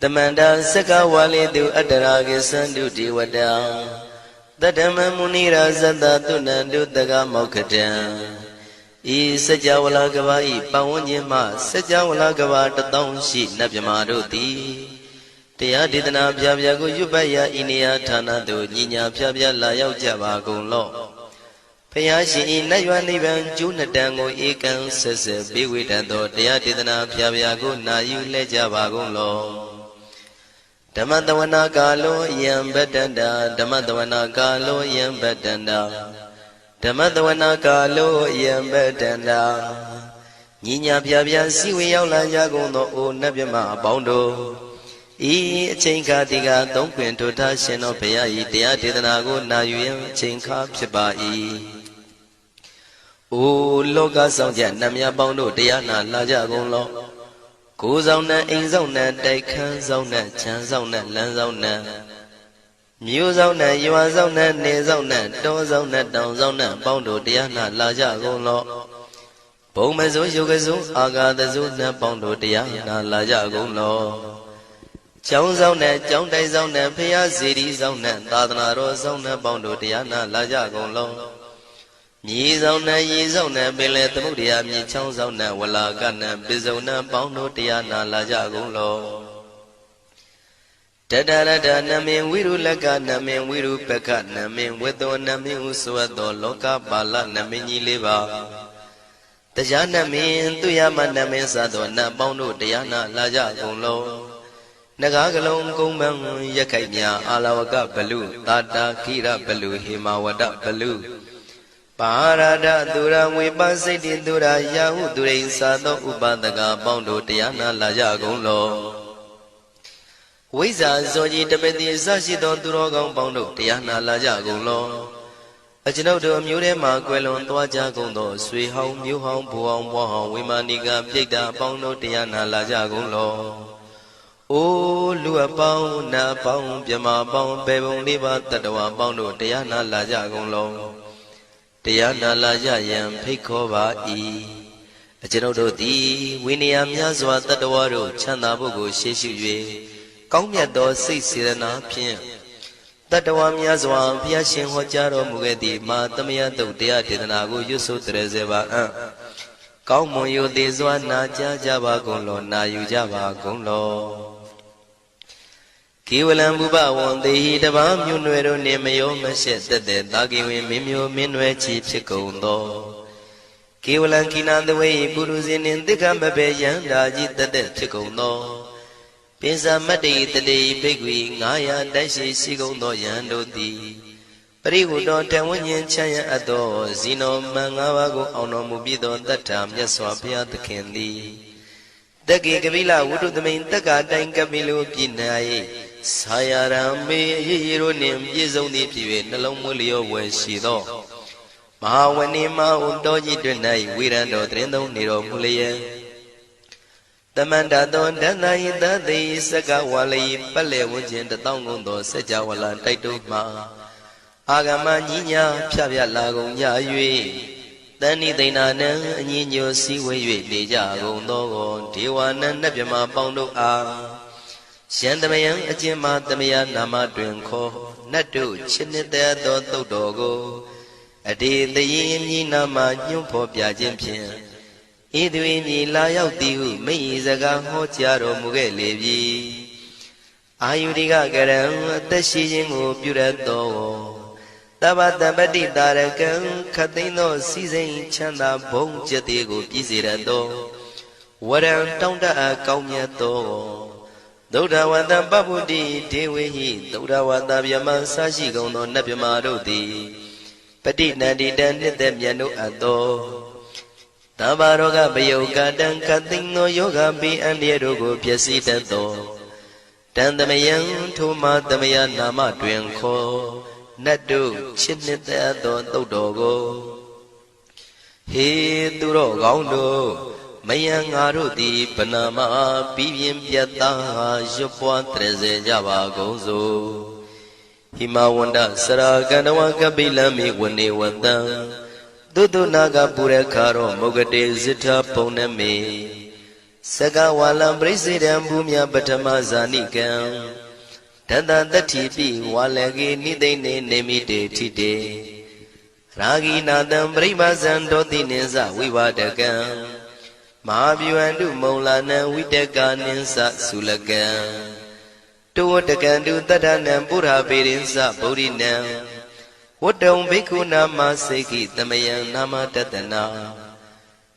Tamanda Saka Wali do Adaragi Sandu Diwada Tadama Munira Zada Tunandu Daga Mokatan E Sajawala Gavai Pawanyama Sajawala Gavata Townshi Nabyamaroti Tia Didana Pyago Yubaya Inia Tana do Nina Pyabya Layao Java Gunlo Payashi Nayanivan Junadango Ekan Sese Biwitando Tia Didana Pyago Nayu Lejava Gunlo Damadawana Galo Yam Bedanda Damadawana Galo Yam Bedanda Damadawana Galo Yam Bedanda Nina Pyabya Siwi Yaula Yagono O Nabyama Bondo E Chinka Diga Don't Quint to Tashin of Paya Tia Didanago Nayu Chinka Pibai O Loga Soundja Namya Bondo Diana Lajagonlo Kuzona Inzona Daikan Zona Chanzona Lanzona Muzona Yuazona Nezona Dozona Downzona Bondo Diana Laja Gonlo Pomazo Yogazo Aga the Zuna Bondo Diana Laja Gonlo Chonzona Jondai Zona Pia Zidi Zona Tadana Zona Bondo Diana Laja Gonlo Yizona Yizona Billet Mudia Mi Chonzona Wala Gana Bizona Bondo Diana Laja Gonlo Tadada Namin Wiru Laga Namin Wiru Peka Namin Wedo Namin Uswado Loka Bala Namini Liva Tajana Min Tuyama Namin Sadona Bondo Diana Laja Gonlo Nagagalong Gomang Yakanya Alawaka Balu Tata Kira Balu Himawada Balu Parada Dura Wibasiti Dura Yahu Durin Sado Ubadaga Bondo Diana Laja Gonlo Wiza Zoji Tabeti Sashido Durogang Bondo Diana Laja Gonlo Ajinodo Murema Quelon Twaja Gondo Sui Hong Mu Hong Puong Wahong Wimaniga Pigda Bondo Diana Laja Gonlo O Lua Pong Na Pong Pyama Pong Pebong Liba Tatawa Bondo Diana Laja Gonlo Diana Laja Yam Pikova E Ajinodo Di Winiam Yazwa Tatawaro Chanda Bogo Shishu Kongyato Sisirana Pien Tatawam Yazwa Piashin Hojaro Mugedi Ma Tamia Dodia Didanago Yusu Trezeva Kaumoyo Dezwa Naja Java Gonlo Na Yujava Gonlo Kiwalam Buba one day the Bam Yunero Nemayo Mashet the Dagiwin Mimio Minwe Chief Chicondo Kiwalan Kinan the way Buruzin in the Gambabe Yandaji the Chicondo Pisa Madi the day Bigwi Naya Dashi Sigondo Yandodi Perigo don't tell when you Chaya Ado Zino Mangawago Ono Mubido that time Yaswapia the Candy The Gigavilla would do the main Taga Dangabilu Pinai Sayarambe Hero name Yizoni Pive Nalomulio Weshido Mahawanima Undoji Dunai Wirando Trendo Niro Mulia The Mandadon Danai the day Sagawali Pale Wujin the Tongundo Sajawala Taituma Agama Nina Pia Lago Yayui Dani Dinana Nino Siwe Deja Gondo Tiwana Nabima Bondo A Shandamayan Ajima Damaya Nama Drinko Nadu Chinita Do Dogo Adi the Yin Nama Nyumpo Piajimpian Idwini Layao Diu Meizaga Hotiaro Mugelevi Ayudiga Garam the Shijingo Purato Tabata Badi Darakan Katino Season Chanda Bong Jatigo Pizirado Waram Tonda Kaumiato Doda Wanda Babudi Dewi Doda Wanda Yama Sashi Gono Nabimarodi Padi Nadi Dan Nidemiano Ado Tabaroga Bayoga Dan Katino Yoga Bi and Yerogo Piasita Do Dandamayan Tuma Damaya Nama Dwenko Nadu Chinita Don Dodogo He Duro Gondo Mayang Arudi Panama Pivim Piata Jopua Treze Java Gozo Himawanda Saraganawa Kabilami Wani Wanda Dudu Naga Purekaro Mogade Zita Poname Saka walam presidam bumya patama zanikam Tata tatipi walagi nidene nemite tite Ragi nadam pribazan doti ninsa vivadakam Mahabhyuandu maulana vidaka ninsa sulakam Tuwatakandu tadanam pura pirinsa bodhinam Wadam bhikkhu nama seki tamayam nama tatana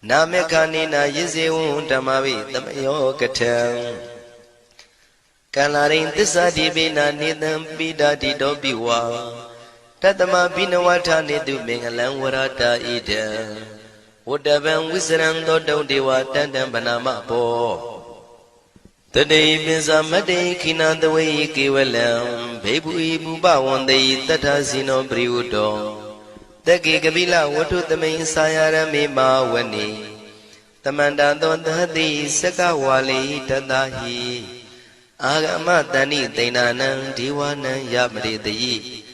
Namekanina yizewun tamavi tamayo katam Kalarin tisadibina nidam pidati dobiwa Tatama binawata nidu mengalang warata ida Wadaban wisran dodong dewa tandam banama po Tadei binsamade kinandawai kiwalam Bebu ibu bawandai tatasino briudo Dagi kabila watu tamay sayara me mawani Tamanda dondhati sakawali tadahi Agama tani tainanang diwanang yamritayi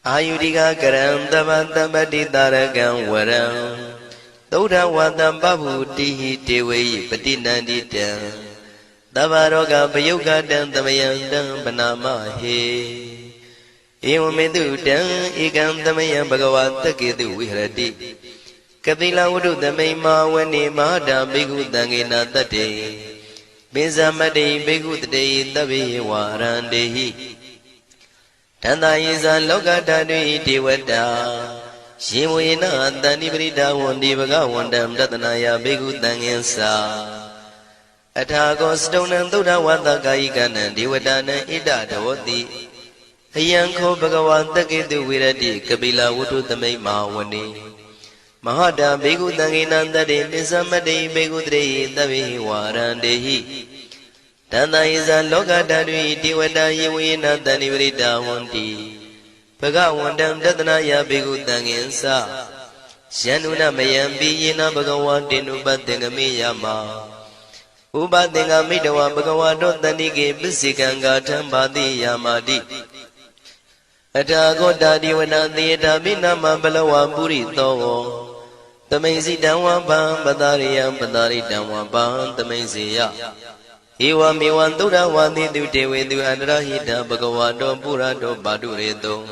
Ayudika karam tabantabati tarakam waram Tauda watam babu tihi tewayi patinandita Tabaroga payugadam tamayandam panamahe Ewamedu dang ikam tamayam bhagavata ketu vihrati Kapila udu tamay mawani mahada bhikkhu tangena tate Binsamade bhikkhu tate tabi warandehi Tanda yisa loka tadvi devata Shivuyena tani prita wandi bhagavandam tatanaya bhikkhu tangensa Athago stonam tuda vata kayikana devatana ida dhavati Ayanko bhagavata ketu virati kapila udu tamay mawani Mahada bhikkhu tangena tate binsamade bhikkhu tate tabi warandehi Tanda isa loka tadvi devata yivuyena tani prita wandi Bhagavandam tatanaya bhikkhu tangensa Syanuna mayampi yena bhagavatinu patengami yama Upatenga midwa bhagavato tanike pisikanga thambati yamati Athago tadiwana theta binama balawa purito Tamaisi damwa bham padariyam padaritam bham tamaisiya Ewa mewan tuda wandi tu dewe tu andrahita bhagavato purato padureto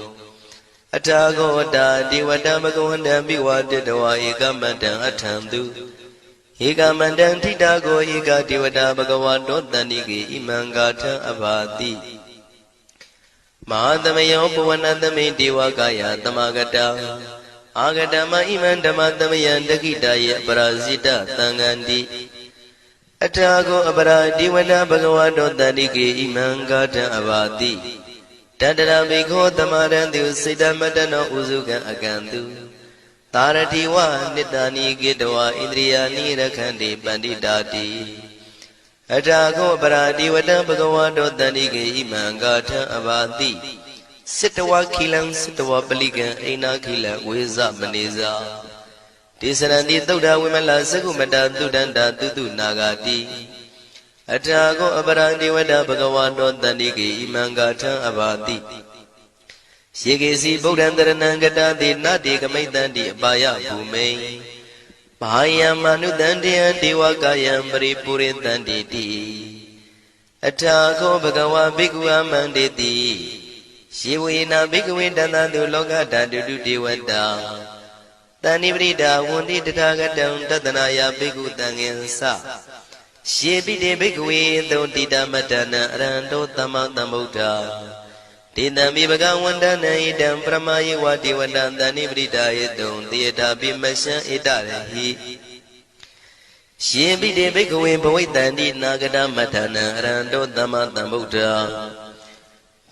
Athago tadiwata bhagavandam biwadetawa ekamatang athantu Ekamandam titago eka devata bhagavato tanike imangatha abhati Mahadamayo pavanatame devakaya tamagata Agatama iman dhamatamayan dakitaya parasita tangandi Athago apara devata bhagavato tanike imangatha abhati Tadara bhikho tamarantu siddhamatano usukan akantu Taratiwa nitani gitwa indriyani rakhandi panditati Athago paradivata bhagavato tanike imangatha abhati Sittawa khilam sittawa palikan aina khila veza maneza Tisaranti tauda vimala sakumata tudanta tutu nagati Athago paradivata bhagavato tanike imangatha abhati Shikesi Buddhantaranangata Nati Kamaitanti Abaya Bhume Bahaya Manutantiyan Devakayam Paripuritanti Athago Bhagava Bhikkhu Amanditi Shivuyena Bhikkhu Dantantu Lokata Dudu Devata Tani Prita Wundi Tathagatam Tatanaya Bhikkhu Tangensa Shibhide Bhikkhu Totita Matana Aranto Tamatambuddha Tidami bhagavandana idam pramayi vati vadantani pritayedum tiyata bimasya itarehi Shibhide bhikkhuve bhavaitanti nagata matana aranto tamatambuddha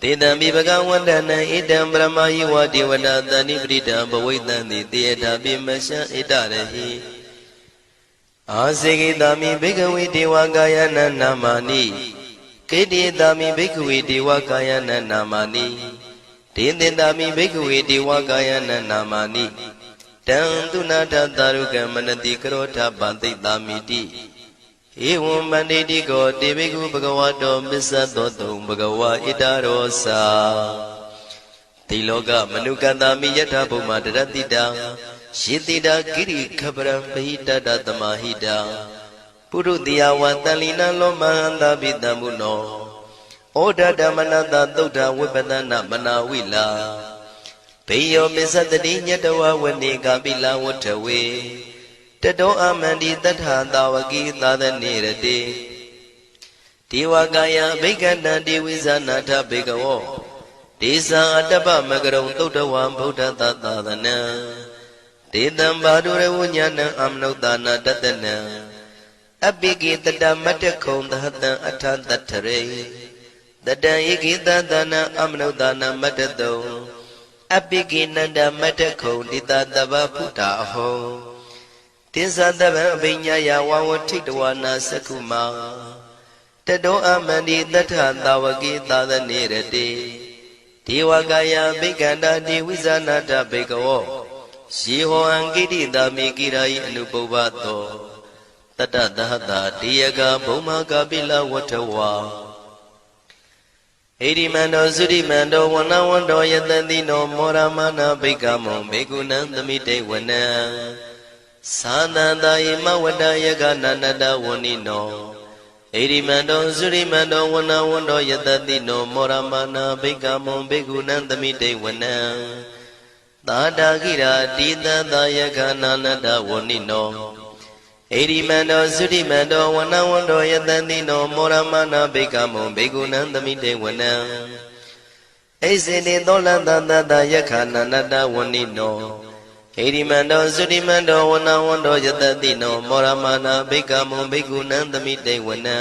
Tidami bhagavandana idam pramayi vati vadantani prita bhavaitanti tiyata bimasya itarehi Asekitami bhikkhuve devakayana namani Kedidami bhikkhuve devakayana namani Tindindami bhikkhuve devakayana namani Tantunata taruka manati karota bantidamiti Evam banditi ko devikhu bhagavato missadoto bhagava itarosa Tiloka manukatami yatha bhuma daratita Shitida giri khabram bahita datamahita ပုရုတိယဝတန်လီနလောမဟန္တာပိတံမုနောဩဒဓမ္မနတသုဒ္ဓဝိပဒနာမနာဝိလာဘေယောပစ္စတတိညတဝဝနေကပိလဝတ္ထဝေတတောအမန္တိတထသာဝကိသာသနေရတိဒေဝကာယဘိက္ခန္တတိဝိဇာနာထဘေကဝောဒေဇာအတ္တပမကရုံသုဒ္ဓဝံဗုဒ္ဓသာသနံဒေတံဘာဒုရဝဉာဏံအမနုဿာနာတတနံအပိကိတတမတ္တခုံသဟတံအထတထရေတတံဧကိတသနံအမနုဿာနာမတ္တတုံအပိကိနန္ဒမတ္တခုံတိတတဗ္ဗဖုတာအဟောတိသတဗံအပိညာယဝဝထိတဝနာသက္ခုမာတတောအမန္တိတထသာဝကိသာသနေရတိဒေဝကာယဘိက္ခန္တာတိဝိဇာနာတဘေကဝောယေဟောအံကိတိတာမိကိရာယိအနုပုဗ္ဗတောတတသဟတာတေယကဘုံမကပိလဝတ္ထဝါဣရိမန္တောသုရိမန္တောဝနဝန္တောယတတိနောမောရမနာဘိက္ခမုံဘေကုဏံသမိတေဝနံသာနန္တယေမဝတ္တယကနန္တဝနိနောဣရိမန္တောသုရိမန္တောဝနဝန္တောယတတိနောမောရမနာဘိက္ခမုံဘေကုဏံသမိတေဝနံသာတာခိရာတိတသယကနန္တဝနိနောဣရိမန္တောသုရိမန္တောဝနဝန္တောယတတိနောမောရမနာဘိက္ခမုံဘေကုဏံသမိတေဝနံဣစေတိသောလတသတယခနန္တဝနိနောဣရိမန္တောသုရိမန္တောဝနဝန္တောယတတိနောမောရမနာဘိက္ခမုံဘေကုဏံသမိတေဝနံ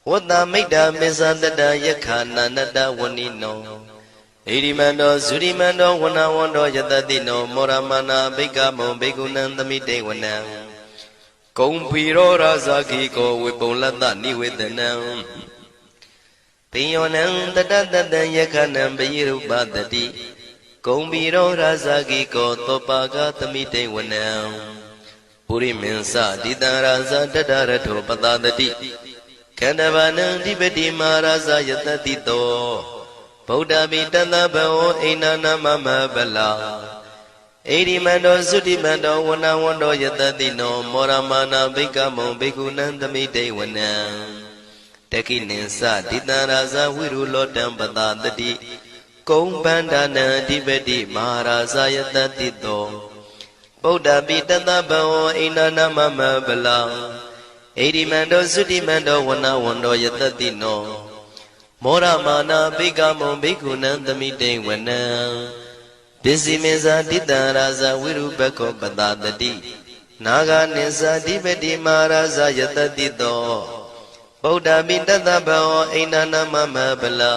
ဝတ္တမိတ္တမစ္ဆတတယခနန္တဝနိနောဣရိမန္တောသုရိမန္တောဝနဝန္တောယတတိနောမောရမနာဘိက္ခမုံဘေကုဏံသမိတေဝနံကုံဖီရောရာဇာခိကောဝေပုံလတ္တနိဝေဒနံပိယောနံတတတတံယခနံပိရုပတတိကုံဖီရောရာဇာခိကောသောပါကသမိတေဝနံပုရိမင်းစတိတံရာဇာတတရထောပတတတိခန္ဓဗာနံဓိပတိမာရာဇာယတတိတောဗုဒ္ဓမိတတဘောအိနာနာမမဗလာဣရိမန္တောသုတိမန္တောဝနဝန္တောယတတိနောမောရမနာဘိက္ခမုံဘိက္ခုနံသမိတေဝနံတခိနိသဒိတံရာဇဝိရုလောတံပတတတိကုံပန္ဒနာအဓိပတိမဟာရာဇယတတိတောဗုဒ္ဓပိတတဘောအိနာနာမမဗလာဣရိမန္တောသုတိမန္တောဝနဝန္တောယတတိနောမောရမနာဘိက္ခမုံဘိက္ခုနံသမိတေဝနံပစ္စည်းမေဇာတိတံရာဇဝိရုပခောပတတတိနာဂာနိသဓိပတိမဟာရာဇယတတိတောဗုဒ္ဓမိတတဘောအိနာနာမမဗလာ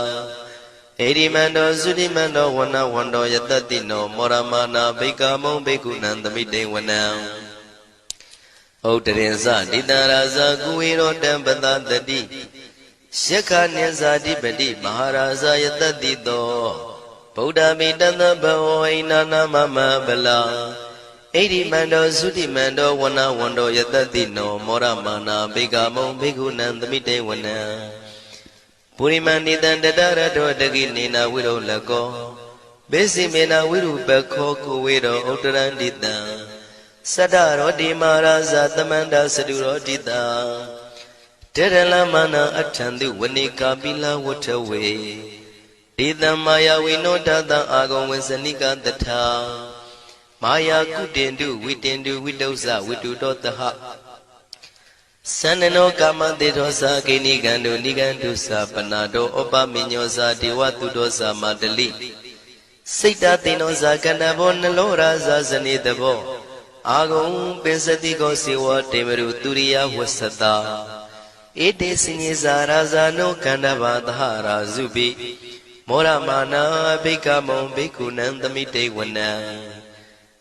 ဣရိမန္တောသုတိမန္တောဝနဝန္တောယတတိနောမောရမနာဘိက္ခမုံဘိက္ခုနံသမိတေဝနံဩတရင်စတိတံရာဇကုဝေရောတံပတတတိယက္ခနိသဓိပတိမဟာရာဇယတတိတောဗုဒ္ဓမိတတဘောအိနာနာမမဗလာဣရိမန္တောသုတိမန္တောဝနဝန္တောယတတိနောမောရမနာဘိက္ခမုံဘိက္ခုနံသမိတေဝနံပုရိမန္တိတံတတရတောတကိနေနာဝိရုလကောဘေစီမေနာဝိရုပခောကိုဝေရောဥတ္တရန္တိတံသတ္တရောတိမာရာဇသမန္တစတုရောတိတံတေရလမနာအထံတုဝနိကာပိလဝတ္ထဝေဒေတံမာယဝိနောတတံအာဂုံဝေစနိကတထာမာယာကုတင်တုဝိတင်တုဝိတုဇဝိတုတောတဟသန္နနောကာမတေသောသာကိနိကံတုနိကံတုသာပနာတောဩပမညောသာဒေဝတုတောသာမတလိစိတ်တသိနောသာကန္တဘောနလောရာသာဇနေတဘောအာဂုံပင်စတိကောစေဝတေမရုသူရိယဝသတာဧတေစညေသာရာဇာနောကန္တဘာသဟရာဇုပိမောရမနာဘိက္ခမုံဘိက္ခုနံသမိတေဝနံ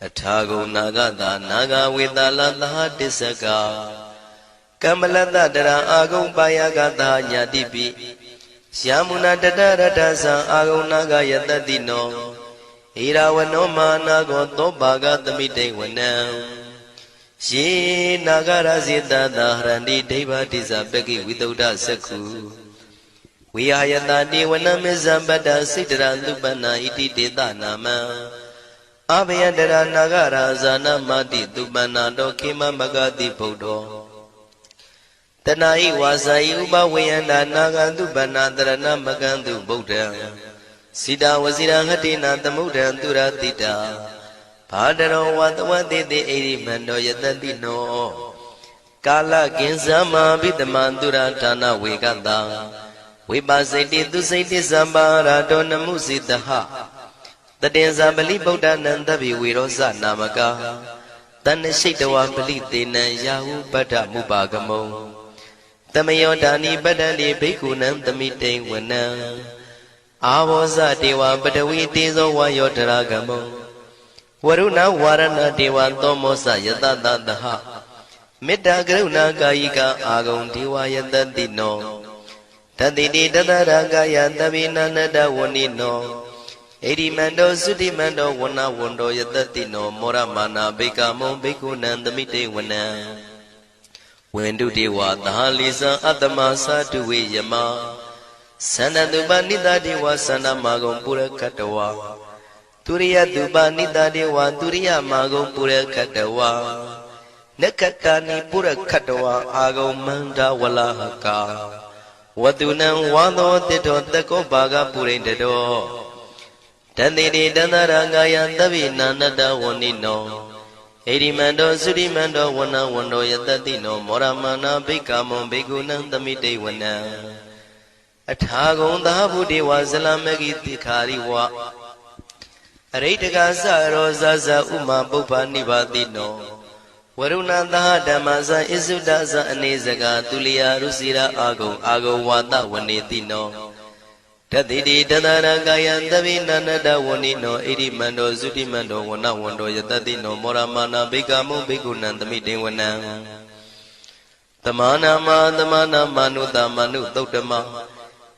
အထာဂုံနာဂတာနာဂဝေတလသဟတစ္စကကမ္မလတတရာအာဂုံပါယကတာညာတိပိယာမုနာတတရတသံအာဂုံနာဂယတတိနောဣရာဝနောမာနာကောသောပါကသမိတေဝနံယေနာဂရဇိတသာဟရန္တိဒိဗ္ဗတိဇပကိဝိတုဒ္ဓသက္ခုဝိဟာယတတိဝနမေဇံပတ္တစိတရသုပနာဣတိတေသနာမံအဘယတရနာဂရာဇာနမတိသုပနာတောခေမမဂတိဗုဒ္ဓော တဏှာဤဝါစာဤဥပဝေယန္တာနာဂန္တုပဏတရဏမကံတုဗုဒ္ဓံစိတာဝစီရဟတိနာသမုဒ္ဒံသူရတိတာဘာတရောဝတဝတိတိဣရိမန္တောယတတိနောကာလကင်္စမဘိတမံသူရဌာနဝေကတံဝိပါစိတိသူစိတိသမ္ပါရာတောနမှုစိတဟတတေဇာပလိဗုဒ္ဓနံတပိဝေရောဇနာမကာတဏ္ဏရှိတဝပလိတေနံယာဟုပတ္ထမုပါကမုံတမယောဓာနိပတ္တန္တိဘိက္ခုနံသမိတိဝနံအာဘောဇတေဝပတဝီတေဇောဝါယောတရာကမုံဝရုဏဝါရဏတေဝသောမောစယတတတဟမေတ္တာကရုဏာကာယိကအာဂုံဒေဝယတတိနောတတိတိတတရာကာယသဗ္ဗိနန္တဝဏိနောဣရိမန္တောသုတိမန္တောဝဏဝန္တောယတတိနောမောရမာနာဘိကမုံဘိက္ခုနံသမိတေဝနံဝန္တုတေဝသာလိသံအတ္တမသာတုဝေယမသန္တတုပနိတတေဝသန္တမာဂုံပုရခတဝါទុរិយតុបនិតាទេវទុរិយមាဂုံပုရခတဝါနကတနိပုရခတဝါအာဂုံမန္တဝလဟကာဝတုနံဝါသောတိတောတကောဘာဂပုရိတတောတန္တိတိတန္တရာဂာယသဗ္ဗိနာနတဝဏိနောဣရိမန္တောသုရိမန္တောဝနဝန္တောယတတိနောမောရမနာဘိက္ခမုံဘိက္ခုနံသမိတေဝနံအထာဂုံသာဗုဒေဝဇလမဂိတိခာရိဝအရိတကသရောဇဇဥမာပုပ္ပနိဗ္ဗာတိနောဝရုဏသဟဓမ္မဇဣစုဒဇအနေစကတုလျာရုစီရာအာဂုံဝါဒဝနေတိနောတတိတိတတရကာယံသဗ္ဗိနန္တဝဏိနောဣရိမန္တောသုတိမန္တောဝနဝန္တောယတတိနောမောရမာနာဘိက္ခမုံဘိက္ခုနံသမိတေဝနံသမာနာမနုတမနုသုတ်တမ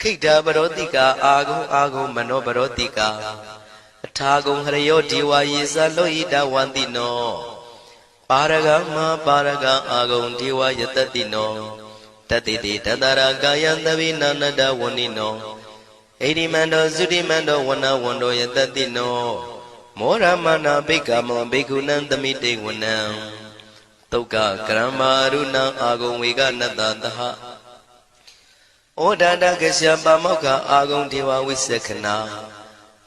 ခိတ္တပရောတိကာအာဂုံမနောပရောတိကာအထာဂုံဟရယောဒီဝါယေသလောဟိတဝန္တိနောပါရဂမပါရဂအာဂုံဒီဝါယတတိနောတတိတိတတရာကာယံသဗ္ဗိနန္တဝဏိနောဣရိမန္တောသုတိမန္တောဝနဝန္တောယတတိနောမောရမနာဘိက္ခမောဘိက္ခုနံသမိတေဝနံသုက္ကကရမရုဏံအာဂုံဝေကနတသဟဩဒတကရှပါမောက္ခအာဂုံဒေဝဝိသခနာ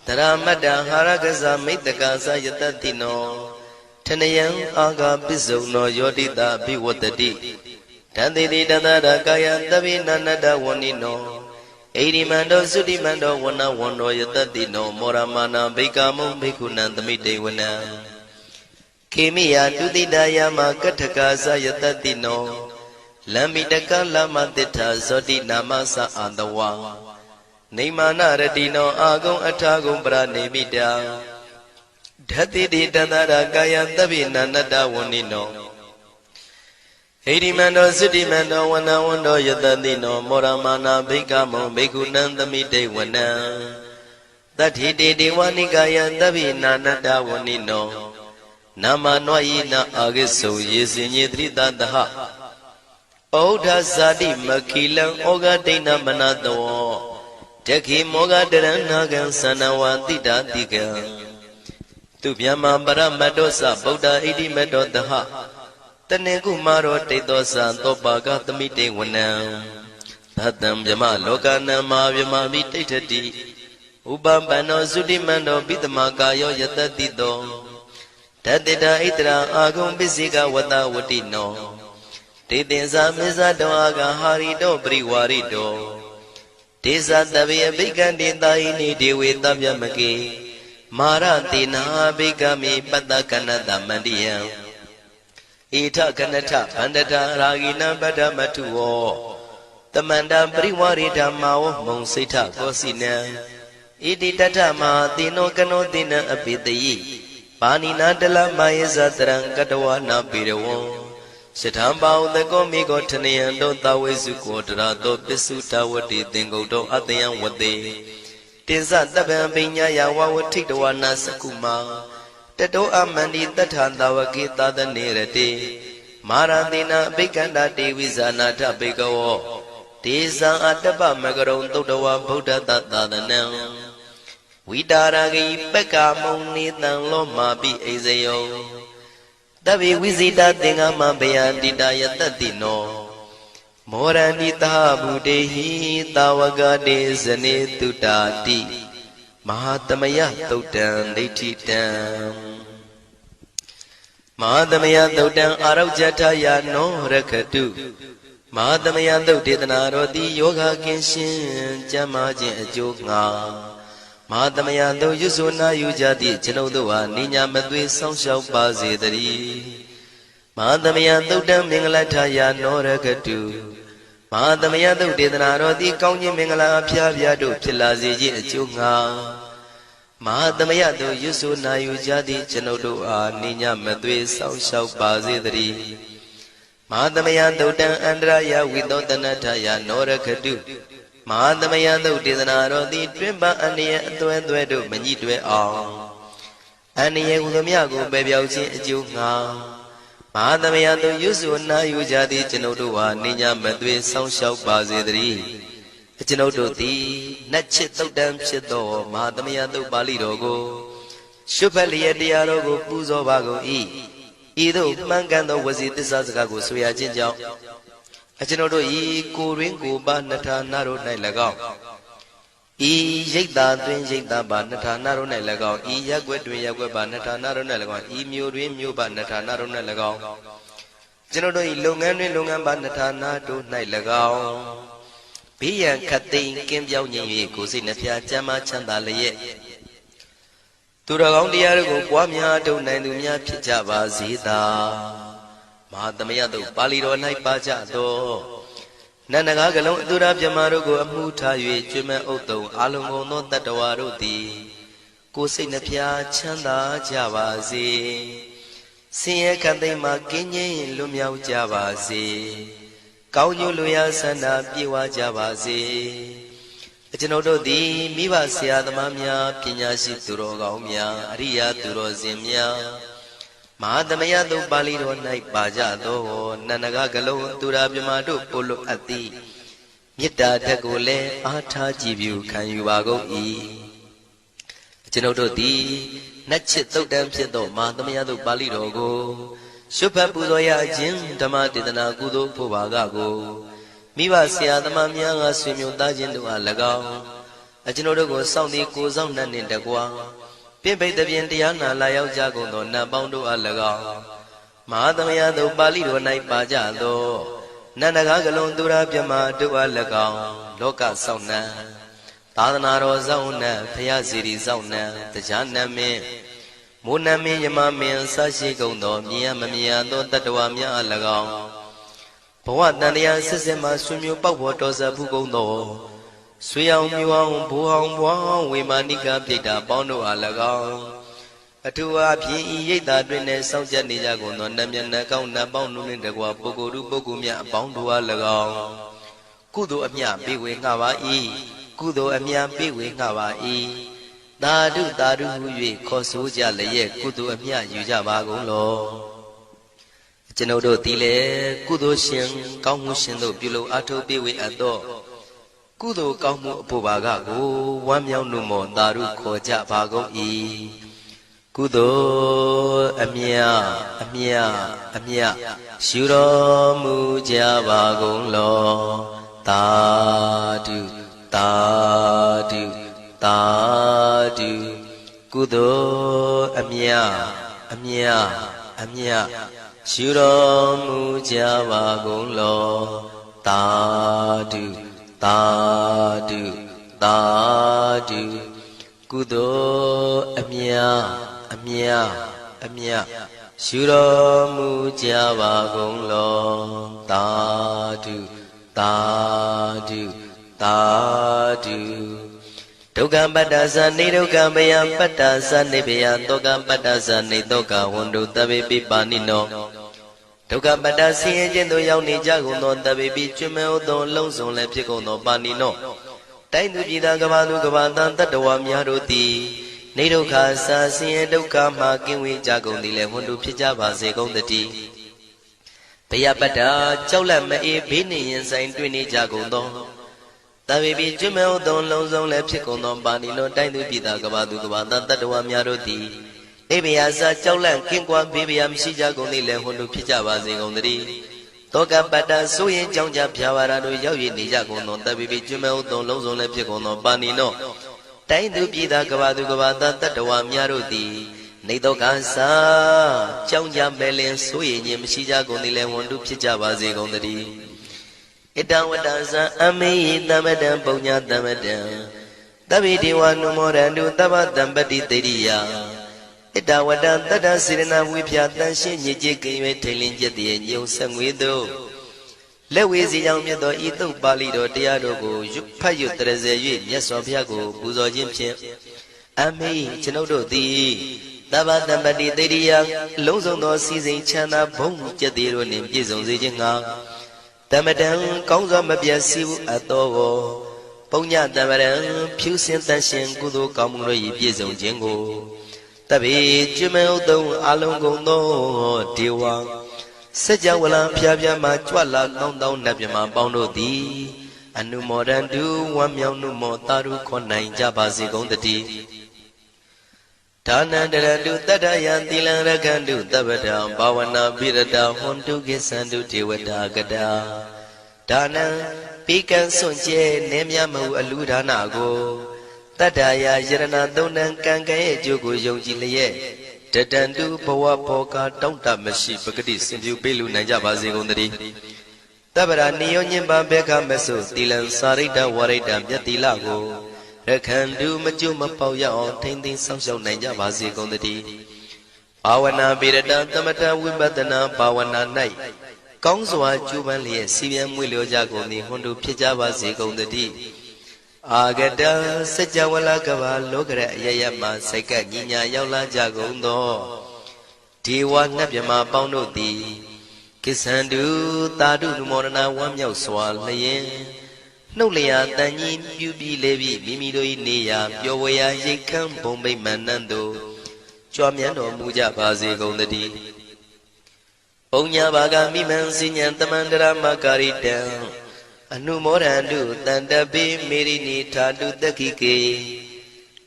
တရမတ္တဟာရကဇမိတ္တကသယတတိနောထနယံအာဂပိစုံနောယောတိတာဘိဝတ္တိတန္တိတိတတရကာယသဗ္ဗိနန္တဝဏိနောဣရိမန္တောသုတိမန္တောဝနဝန္တောယတတိနောမောရမာနာဘိက္ခမုံဘိက္ခုနံသမိတေဝနံခေမိယတုတိတယမကထကာသယတတိနောလမ္မိတကလမတိထာဇောတိနာမသအာတဝါနေမာနရတိနောအာဂုံအထာဂုံပရနေမိတာဓတိတိတန္တရာကာယသဗ္ဗိနန္တဝဏိနောဣရိမန္တောသုတိမန္တောဝနဝန္တောယတတိနောမောရမာနာဘိက္ခမုံဘိက္ခုနံသမိတေဝနံတတိတိဒေဝနိကာယသဗ္ဗိနာနတဝဏိနောနာမနောယိနအာဂိစုယေစင်ညေတိတတဟဩဒဇာတိမခိလံဩဃဒိဏမနတောတခိမောဂတရဏဂံသနဝတိတာတိကံသူဗျမပရမတ္တောသဗုဒ္ဓဣတိမတ္တောတဟတနေကုမာရောတိတောသသောပါကသမိတေဝနံသတံဗျမလောကနံမာဗျမမိတိဋ္ဌတိဥပပန္နောသုတိမန္တောပိတမကာယောယတတိတောတတေတာဣတရာအာဂုံပစ္စေကဝတဝတိနောတေတင်္စာမေဇတောအာဂဟာရိတောပရိဝါရိတောဒေသတဗေအဘိကံတေတာယိနိဒေဝေတဗျမကေမာရတေနာဘိကမိပတ္တကနတမန္တိယံဣထကနထဗန္တတာရာဂိနံပတ္တမထုဝောတမန္တပရိဝါရိဓမ္မာဝမုံစိဋ္ဌကောစီနံဣတိတထမဟာတိနောကနောတိနံအပိတယိပါဏိနာတလမယေဇတရံကတဝနာပိရဝံစထံပါဥတကောမိကောထနယံတောသဝေစုကောတရာတောပစ္စုတဝတိသင်္ကုတ်တောအတယံဝတေတင်္စတပံပိညာယဝဝထိတဝနာစကုမာတတောအမန္တိတထံတဝကေသာသနေရတေမာရတိနာအဘိက္ခန္တာတေဝိဇာနာထဘေကဝောဒေဇံအတ္တပမကရုံသုတ္တဝဗုဒ္ဓတသာသနံဝိတာရဂိပက္ကာမုံနေတံလောမာပိအိဇယောတဗ္ဗေဝိဇိတာသင်္ဃမဘယန္တိတာယတတိနော မောရဏိတာဗုတေဟိတာဝကတေဇနေတုတာတိမဟာသမယသုတ်တံဒိဋ္ဌိတံမဟာသမယသုတ်တံအာရောဇထယာနောရခတုမဟာသမယသုတ်ဒေသနာတော်သည်ယောဂကင်းရှင်းကျမ်းမာခြင်းအကျိုးငှာမဟာသမယသုတ်ရွဆိုနာယူကြသည့်ကျွန်ုပ်တို့ဟာနိညာမသွေစောင့်ရှောက်ပါစေတည်းမဟာသမယသုတ်တံမင်္ဂလထယာနောရခတုမဟာသမယသုတ်ဒေသနာတော်သည်ကောင်းခြင်းမင်္ဂလာအဖျားဖျားတို့ဖြစ်လာစေခြင်းအကျိုးငှာမဟာသမယသုတ်ရွဆိုနာယူကြသည့်ကျွန်ုပ်တို့အားနိညာမသွေစောင့်ရှောက်ပါစေတည်းမဟာသမယသုတ်တံအန္တရာယဝိသောတနထယာနောရခတုမဟာသမယသုတ်ဒေသနာတော်သည်တွင်ပအန္တရာယ်အသွဲသွဲတို့မညှိတွဲအောင်အန္တရာယ်ဟူသည်ကိုပယ်ပြောက်ခြင်းအကျိုးငှာမဟာသမယသုတ်ရွဆိုနာယူကြသည့်ကျွန်ုပ်တို့ဟာနိညာမသွေစောင့်ရှောက်ပါစေတည်းကျွန်ုပ်တို့သည်နတ်ချစ်သုတ်တံဖြစ်သောမဟာသမယသုတ်ပါဠိတော်ကိုရှုဖတ်လျက်တရားတော်ကိုပူဇော်ပါကုန်၏ဤသို့မှန်ကန်သောဝစီသစ္စာစကားကိုဆိုရခြင်းကြောင့်ကျွန်ုပ်တို့ဤကိုရင်းကိုပါနှထာနာတို့၌၎င်းဤရိတ်တာတွင်ရိတ်တာပါနှထာနာတို့၌၎င်းဤရက်ွက်တွင်ရက်ွက်ပါနှထာနာတို့၌၎င်းဤမျိုးတွင်မျိုးပါနှထာနာတို့၌၎င်းကျွန်ုပ်တို့ဤလုပ်ငန်းတွင်လုပ်ငန်းပါနှထာနာတို့၌၎င်းဘေးရန်ခတ်သိမ်းကင်းပြောင်းခြင်း၍ကိုယ်စိတ်နှဖျားကျမ်းမာချမ်းသာလျက်သူတော်ကောင်းတရားတို့ကိုပွားများထုတ်နိုင်သူများဖြစ်ကြပါစေသာမဟာသမယသုတ်ပါဠိတော်၌ပါကြသောနန္ဒကားကလုံးအတုရပြမတို့ကိုအမှုထား၍ကျွမ်းမဲ့ဥတုံအာလုံကုန်သောတတ္တဝါတို့သည်ကိုယ်စိတ်နှဖျားချမ်းသာကြပါစေဆင်းရဲခတ်သိမ်းမှကင်းငြိမ်းလွတ်မြောက်ကြပါစေကောင်းကျိုးလူရဆန္ဒပြေဝကြပါစေကျွန်ုပ်တို့သည်မိဘဆရာသမားများပညာရှိသူတော်ကောင်းများအရိယာသူတော်စင်များမဟာသမယသုတ်ပါဠိတော်၌ပါကြသောနန္ဒကကလုံးသူရာပြမတို့ပို့လို့အပ်သည်မေတ္တာဓာတ်ကိုလည်းအားထားကြည်ပြုခံယူပါကုန်၏ကျွန်ုပ်တို့သည်နတ်ချစ်သုတ်တံဖြစ်သောမဟာသမယသုတ်ပါဠိတော်ကိုရှုဖတ်ပူဇော်ရခြင်းဓမ္မဒေသနာကုသိုလ်ဖို့ပါကကိုမိဘဆရာသမားများကဆွေမျိုးသားချင်းတို့အား၎င်းကျွန်ုပ်တို့ကိုစောင့်တည်ကိုစောင့်နှံ့နှင့်တကွာပြိပိတ်တပြင်တရားနာလာရောက်ကြကုန်သောနတ်ပေါင်းတို့အား၎င်းမဟာသမယသုတ်ပါဠိတော်၌ပါကြသောနန္ဒကားကလုံးသူရာပြမတို့အား၎င်းလောကစောင့်နှံသာသနာတော်စောင့်နှံဖရာစီရီစောင့်နှံတရားနမင်းမိုးနမင်းယမမင်းဆရှိကုန်သောမြင်ရမမြင်သောတတ္တဝါများအား၎င်းဘဝတန်တရားဆက်ဆက်မှဆွေမျိုးပေါက်ပေါ်တော်ဆက်ဖူးကုန်သောဆွေအောင်မျိုးအောင်ဘိုးအောင်ဘွားအောင်ဝေမာနိကပြိတ္တာပေါင်းတို့အား၎င်းအထူးအားဖြင့်ဤရိတ်တာတွင်နဲ့စောင့်ကြနေကြကုန်သောနတ်မြတ်နတ်ကောင်းနတ်ပေါင်းတို့နှင့်တကွာပုဂ္ဂိုလ်ပုဂ္ဂိုလ်များအပေါင်းတို့အား၎င်းကုသိုလ်အမြပေးဝေငှပါ၏ကုသိုလ်အမြပေးဝေငှပါ၏သာဓုသာဓုဟု၍ခေါ်ဆိုကြလျက်ကုသိုလ်အမြယူကြပါကုန်လောကျွန်ုပ်တို့သည်လည်းကုသိုလ်ရှင်ကောင်းမှုရှင်တို့ပြုလုပ်အားထုတ်ပေးဝေအပ်သောကုသိုလ်ကောင်းမှုအဖို့ပါကကိုဝမ်းမြောက်နှုမောသာဓုခေါ်ကြပါကုန်၏ကုသိုလ်အမြအမြအမြရှုတော်မူကြပါကုန်လောသာဓုသာဓုသာဓုကုသိုလ်အမြအမြအမြရှုတော်မူကြပါကုန်လောသာဓုသာဓုသာဓုကုသိုလ်အမြအမြအမြရှုတော်မူကြပါကုန်လောသာဓုသာဓုသာဓုဒုက္ခပတ္တသနေဒုက္ခမယပတ္တသနေဘယတောကပတ္တသနေတောကဝန္တုတဗေပိပါဏိနောဒုက္ခပတ္တဆင်းရဲခြင်းသို့ရောက်နေကြကုန်သောတဗေပိကျွမ်းမဲ့သောလုံးစုံလည်းဖြစ်ကုန်သောပါဏိနောတိုင်းသူပြည်သားကဘာသူကဘာတန်တတ္တဝါများတို့သည်နေဒုက္ခစာဆင်းရဲဒုက္ခမှကင်းဝေးကြကုန်သည်လည်းဝန္တုဖြစ်ကြပါစေကုန်သတည်းဘယပတ္တကြောက်လန့်မအေးဘေးနှင့်ရင်ဆိုင်တွေ့နေကြကုန်သောတဗေပိကျွမ်းမဲ့သောလုံးစုံလည်းဖြစ်ကုန်သောပါဏိနောတိုင်းသူပြည်သားကဘာသူကဘာတန်တတ္တဝါများတို့သည်နေဘယစာကြောက်လန့်ကင်းကွာဘေးဘယမရှိကြကုန်သည်လည်းဝန္တုဖြစ်ကြပါစေကုန်သတည်း တောကပတ္တဆိုရင်ကြောင့်ကြဖြာဝါရတို့ရောက်ရည်နေကြကုန်သောတပိပိကျွမဲဥသုံးလုံးစုံလည်းဖြစ်ကုန်သောပါဏိနောတိုင်းသူပြည်သားကဘာသူကဘာသားတတ္တဝါများတို့သည်နေတောကသာကြောင့်ကြမဲ့လင်ဆိုရင်ခြင်းမရှိကြကုန်သည်လည်းဝန်တုဖြစ်ကြပါစေကုန်သတည်းဣတဝတ္တဇံအမေယသမတံပုညသမတံတပိတိဝနုမောရန္တုတပ္ပတံပတိတေရိယဣတဝတ္တတတ္တစေရနာဝိဖြာတန်ရှင်းညစ်ကြေးကင်၍ထိန်လင်းကျက်တည်းညုံဆက်ငွေတို့လက်ဝေစီကြောင့်မြတ်သောဤသုတ်ပါဠိတော်တရားတို့ကိုဖတ်ရွတ်တရစေ၍မြတ်စွာဘုရားကိုပူဇော်ခြင်းဖြင့်အမေကျွန်ုပ်တို့သည်တပ္ပတံပတိတေရိယအလုံးစုံသောစီစဉ်ချမ်းသာဘုံကျက်တည်းတို့နှင့်ပြည့်စုံစေခြင်းငှာတမတံကောင်းစွာမပြတ်စီဘူးအတော်ကိုပုညတမရံဖြူစင်တန်ရှင်ကုသိုလ်ကောင်းမှုတို့၏ပြည့်စုံခြင်းကိုတပိကျွမဲဥသုံးအလုံးကုန်သောဒေဝစัจ java လံဖျားဖျားမှကြွလာကောင်းသောနတ်မြမပေါင်းတို့သည်အနုမောဒန္တုဝမ်းမြောက်နုမောတာရုခေါ်နိုင်ကြပါစေကုန်တည်းဒါနန္တရတုတတ္တယံသီလံရခန္တုတပ္ပတံဘာဝနာပိရတဟွန်တုကိသန္တုဒေဝတာကတာဒါနံပိကံစွန့်ကျဲနေမြမဟုအလူဒါနကိုတတ္တယာယရဏသုံးတန်ကံကဲ့ရဲ့အကျိုးကိုယုံကြည်လျက်တတန္တုဘဝဘောကတောင့်တမရှိပဂတိစင်ပြုပေးလူနိုင်ကြပါစေကုန်သတည်းတပ္ပရာနိယောညင်ပါဘေခမဆုသီလံစာရိတ္တဝရိတ္တမြတ်တိလကိုရခန္တုမကျွမပေါရအောင်ထိမ့်သိမ်းဆောင်ရှောက်နိုင်ကြပါစေကုန်သတည်းဘာဝနာပိရတသမထဝိပဿနာဘာဝနာ၌ကောင်းစွာကျူးပန်းလျက်စီပြန်မွေလျောကြကုန်သည်ဟွန်တုဖြစ်ကြပါစေကုန်သတည်းအာဂတစัจ java လကဘာလောကရအယယမစိတ်ကညီညာရောက်လာကြကုန်သောဒေဝနတ်မြမပေါင်းတို့သည်ကိစ္ဆန္တုတာတုနုမောဒနာဝမ်းမြောက်စွာလျင်နှုတ်လျာတန်ကြီးပြူပြီးလေပြီးမိမိတို့၏နေရာပျော်ဝေရာရိတ်ခမ်းဘုံဗိမာန်နှံတို့ကြွမြန်းတော်မူကြပါစေကုန်သတည်းပုံညာဘာဂမိမံစဉ္ဉံတမန္တရမကာရိတံအနုမောဒန္တုတန္တပိမေရိနိထာတုတခိကေ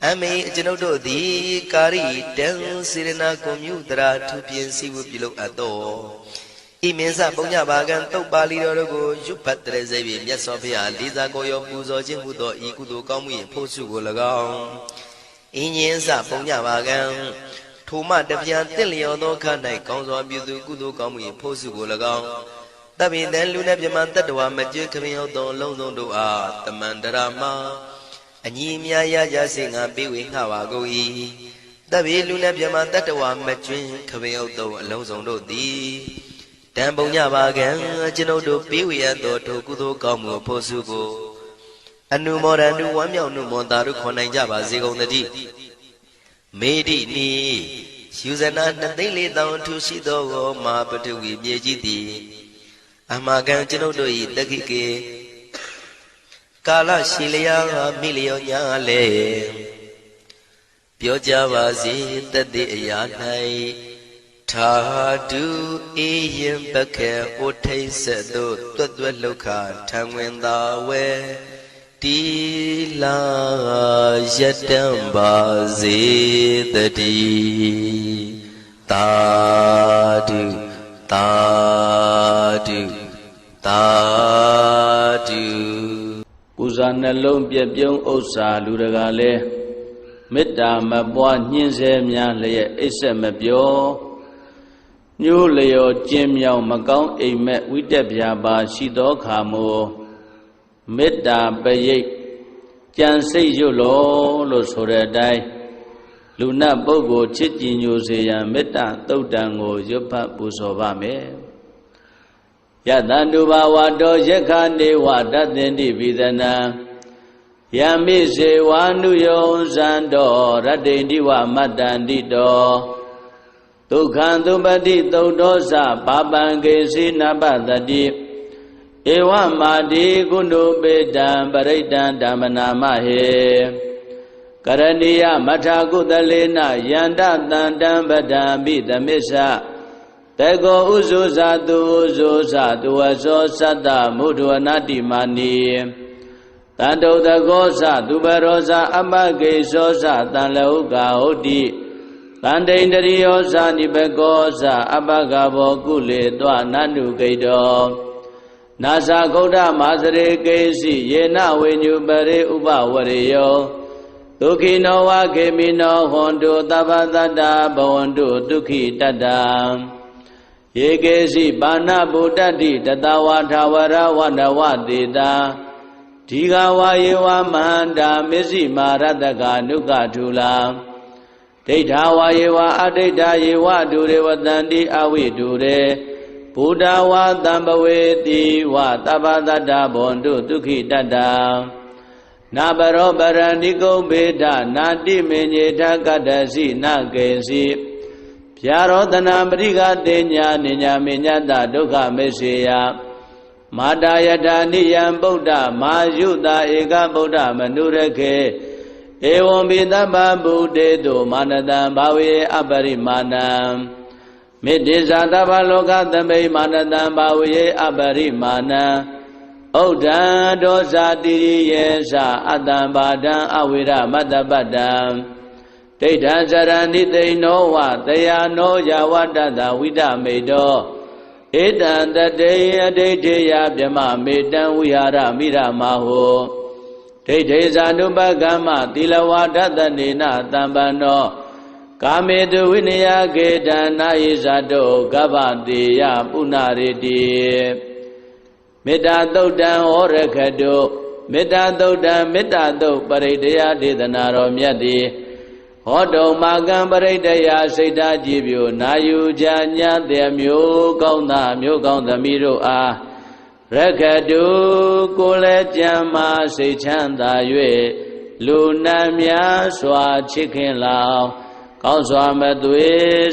အမေကျွန်ုပ်တို့သည်ကာရိတံစေရနာကွန်မြူတရာထူပြင်းစီဝပြုလုပ်အပ်တော်ဤမင်းစပုံညဘာကံတုတ်ပါဠိတော်တို့ကိုရွတ်ဖတ်တရစေပြီးမြတ်စွာဘုရားလေးစားကိုရောပူဇော်ခြင်းဟူသောဤကုသိုလ်ကောင်းမှု၏ဖို့စုကို၎င်းဤညင်းစပုံညဘာကံထိုမှတပြန်တင့်လျော်သောခါ၌ကောင်းစွာပြုသူကုသိုလ်ကောင်းမှု၏ဖို့စုကို၎င်းတပိတံလူနဲ့ပြမတတ္တဝါမကျွခမင်းဟုတ်သောအလုံးစုံတို့အားတမန္တရာမအညီအမြရကြစေငါပေးဝေငှပါကုန်၏တပိလူနဲ့ပြမတတ္တဝါမကျွခမင်းဟုတ်သောအလုံးစုံတို့သည်တံပုံညပါကံကျွန်ုပ်တို့ပေးဝေရသောထိုကုသိုလ်ကောင်းမှုဖို့စုကိုအနုမောဒန္တုဝမ်းမြောက်နုမောတာတို့ခေါ်နိုင်ကြပါစေကုန်သတည်းမေတိနိယူဇနာ2,400,000ထူရှိသောမဟာပထဝီမြေကြီးသည်အမကံကျွန်ုပ်တို့၏တခိကေကာလရှိလျာမိလျောညာလေပြောကြပါစေတတိအရာ၌ထာတုအေယံပခေဩထိဆက်သို့တွတ်တွတ်လောက်ခထံဝင်သာဝဲတီလာယတံပါစေတတိသာဓုသာဓုသာဓုပူဇာနှလုံးပြပြုံးဥစ္စာလူတကာလဲမေတ္တာမပွားညှင်းဆဲများလျက်အိပ်ဆက်မပြောညိုးလျော်ကျင်းမြောင်မကောင်းအိမ်မက်ဝိတက်ပြာပါရှိသောခါမို့မေတ္တာပရိတ်ကြံစိတ်ရွတ်လို့ဆိုတဲ့အတိုင်းလူနတ်ပုဂ္ဂိုလ်ချစ်ကြည်ညိုစေရန်မေတ္တာသုတ်တံကိုရွတ်ဖတ်ပူဇော်ပါမယ်ယတန္တုဘာဝတောယက္ခနေဝတသင်္တိပိသနံယမိစေဝါနုယောဇန္တောရတ္တိတိဝမတ္တန္တိတောဒုက္ခံသုပတိသုတ်တောသဘာပံကေစီနပတတိဧဝမာတိကုဏုပေတံပရိတံဓမ္မနာမဟေကရဏီယမထာကုသလေနယန္တတန္တံပဒံပိသမစ္ဆတေကောဥဇုဇာတုဥဇုဇာတုဝဇောသတ္တမုဒ္ဒဝနာတိမာနီတန္တုတကောဇသူပရောဇာအမဂေဇောဇတံလဟုကာဟုတ်တိ တန္တိန်တရိယောဇာနိပကောဇာအပကဘောကုလေတောနန္တုဂိတောနာဇာဂௌဒမာစရေကေစီယေနဝိညုပရေဥပဝရေယောဒုက္ခိနောဝခေမိနောဟွန်တုသဗ္ဗတတ္တဘဝန္တုဒုက္ခိတတ္တယေကေစီပါဏဗုဒ္ဓတိတတဝါထာဝရဝန္တဝတေတာဒီဃဝါယေဝမန္တာမစ္စည်းမာရတကနုကထုလာဒိဋ္ဌဝါယေဝအဒိဋ္ဌယေဝဒုရေဝတန္တိအဝိဒုရေဘုဒ္ဓဝါတံပဝေတိဝသဗ္ဗတတ္တဘဝန္တုဒုက္ခိတတ္တနာဘရောပရဏိကုံဘေဒနာတိမေညေထကတ္တစီနကေစီဗျာရောတနာပရိကတေညာနိညာမေညတဒုက္ခမေစေယမာတာယထာနိယံဗုဒ္ဓမာယုတာဧကဗုဒ္ဓမနုရခေဧဝံပိသဗ္ဗဗုတေတုမာနတံဘာဝေအပရိမာဏံမေတ္တိဇာသဗ္ဗလောကသမိမာနတံဘာဝေအပရိမာဏံဩဒံဒောဇာတိယေသအတ္တံဘာဒံအဝိရမတ္တပတ္တံဒိဋ္ဌံဇရဏိသိဏောဝတယာနောယဝတ္တတဝိတမေတောဧတံတတေအဒိဋ္ဌေယဗြမမေတံဝိဟာရမိရမဟောဒိဋ္ဌေဇာနုပကမ္မသီလဝါဒတနေနတံပန္နောကာမေတုဝိနယကေတံနာယိဇာတောကဗ္ဗတေယပုဏ္ဏရေတိမေတ္တာသုတ်တံဟောရခတုမေတ္တာသုတ်တံမေတ္တာသုတ်ပရိဒေယဒေသနာတော်မြတ်သည်ဟောတုံမာကံပရိဒေယစိတ်ဓာကြည်ပြိုနာယူကြညာတဲ့မျိုးကောင်းသားမျိုးကောင်းသမီးတို့အားရခတုကိုယ်လည်းကြံမာစိတ်ချမ်းသာ၍လူနာများစွာချစ်ခင်လောင်ကောင်းစွာမသွေ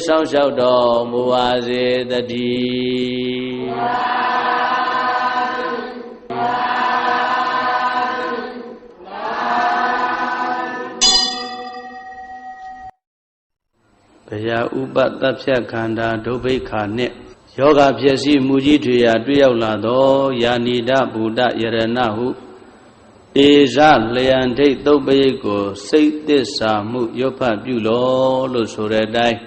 စောင့်ရှောက်တော်မူပါစေတည်းဘယာဥပသဗ္ဗယခန္ဓာဒုဗ္ဗိခာနှင့်ယောဂဖြစ်စီမူကြီးထွေရာတွေ့ရောက်လာသောယာနိဒဗုဒ္ဓယရဏဟုတေဇလျံထိတ်သုတ်ပရိတ်ကိုစိတ်သစ္စာမှုရွတ်ဖတ်ပြုလောလို့ဆိုတဲ့အတိုင်း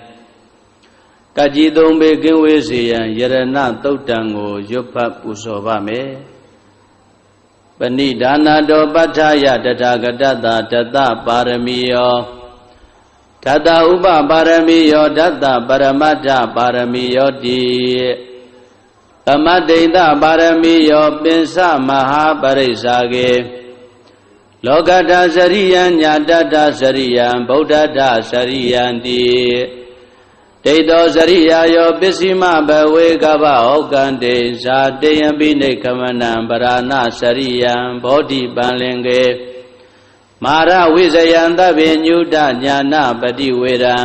ကကြီးသုံးပေကင်းဝေးစေရန်ယရဏသုတ်တံကိုရွတ်ဖတ်ပူဇော်ပါမယ်ပဏိဒါနာတောပဋ္ဌာယတထာဂတတတတပါရမီယောဓတ္တဥပပါရမီယောဓတ္တပရမတ္ထပါရမီယောတိသမတ္တိတပါရမီယောပင်စမဟာပရိစ္ဆာကေလောကတ္တစရိယံညာတတ္တစရိယံဗုဒ္ဓတ္တစရိယံတိဒိဋ္ဌောစရိယာယောပစ္စည်းမဘဝေကဗ္ဗဩကံတေဇာတေယံပိနေခမနံပရဏစရိယံဘောဓိပံလင်ကေမာရဝိဇယံသဗ္ဗညုတညာနာပတိဝေရံ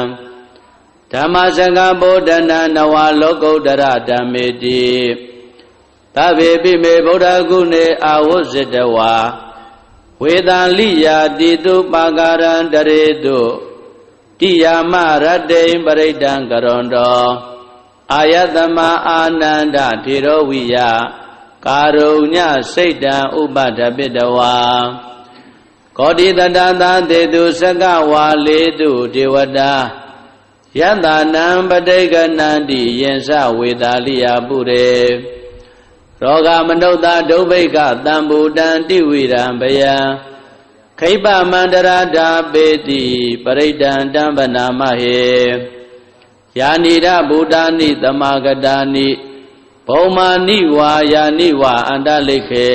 ဓမ္မစကံဗုဒ္ဓနာနဝလောကုတ္တရဓမ္မေတိသဗ္ဗေပိမေဗုဒ္ဓဂုဏေအာဝဇ္ဇတဝါဝေတံလိယာတိတုပါကာရံတရေတုတိယာမရတ္တိံပရိဒံကရွန်တောအာယတမအာနန္ဒထေရဝိယကာရုညစိတ်တံဥပဒပိတဝါကောတိတတသာတေတုစကဝါလေတုဒေဝတာယတနံပဋိကနန္တိယင်္စဝေတာလိယပုရေရောဂမနုဿဒုဗ္ဗိကတံဘူတံတိဝိရံဘယံခိပမန္တရာဓာပေတိပရိဒံတံဗနာမဟေယာနိဒဘူတာနိသမာဂတာနိဘုံမာနိဝါယာနိဝါအန္တလိခေ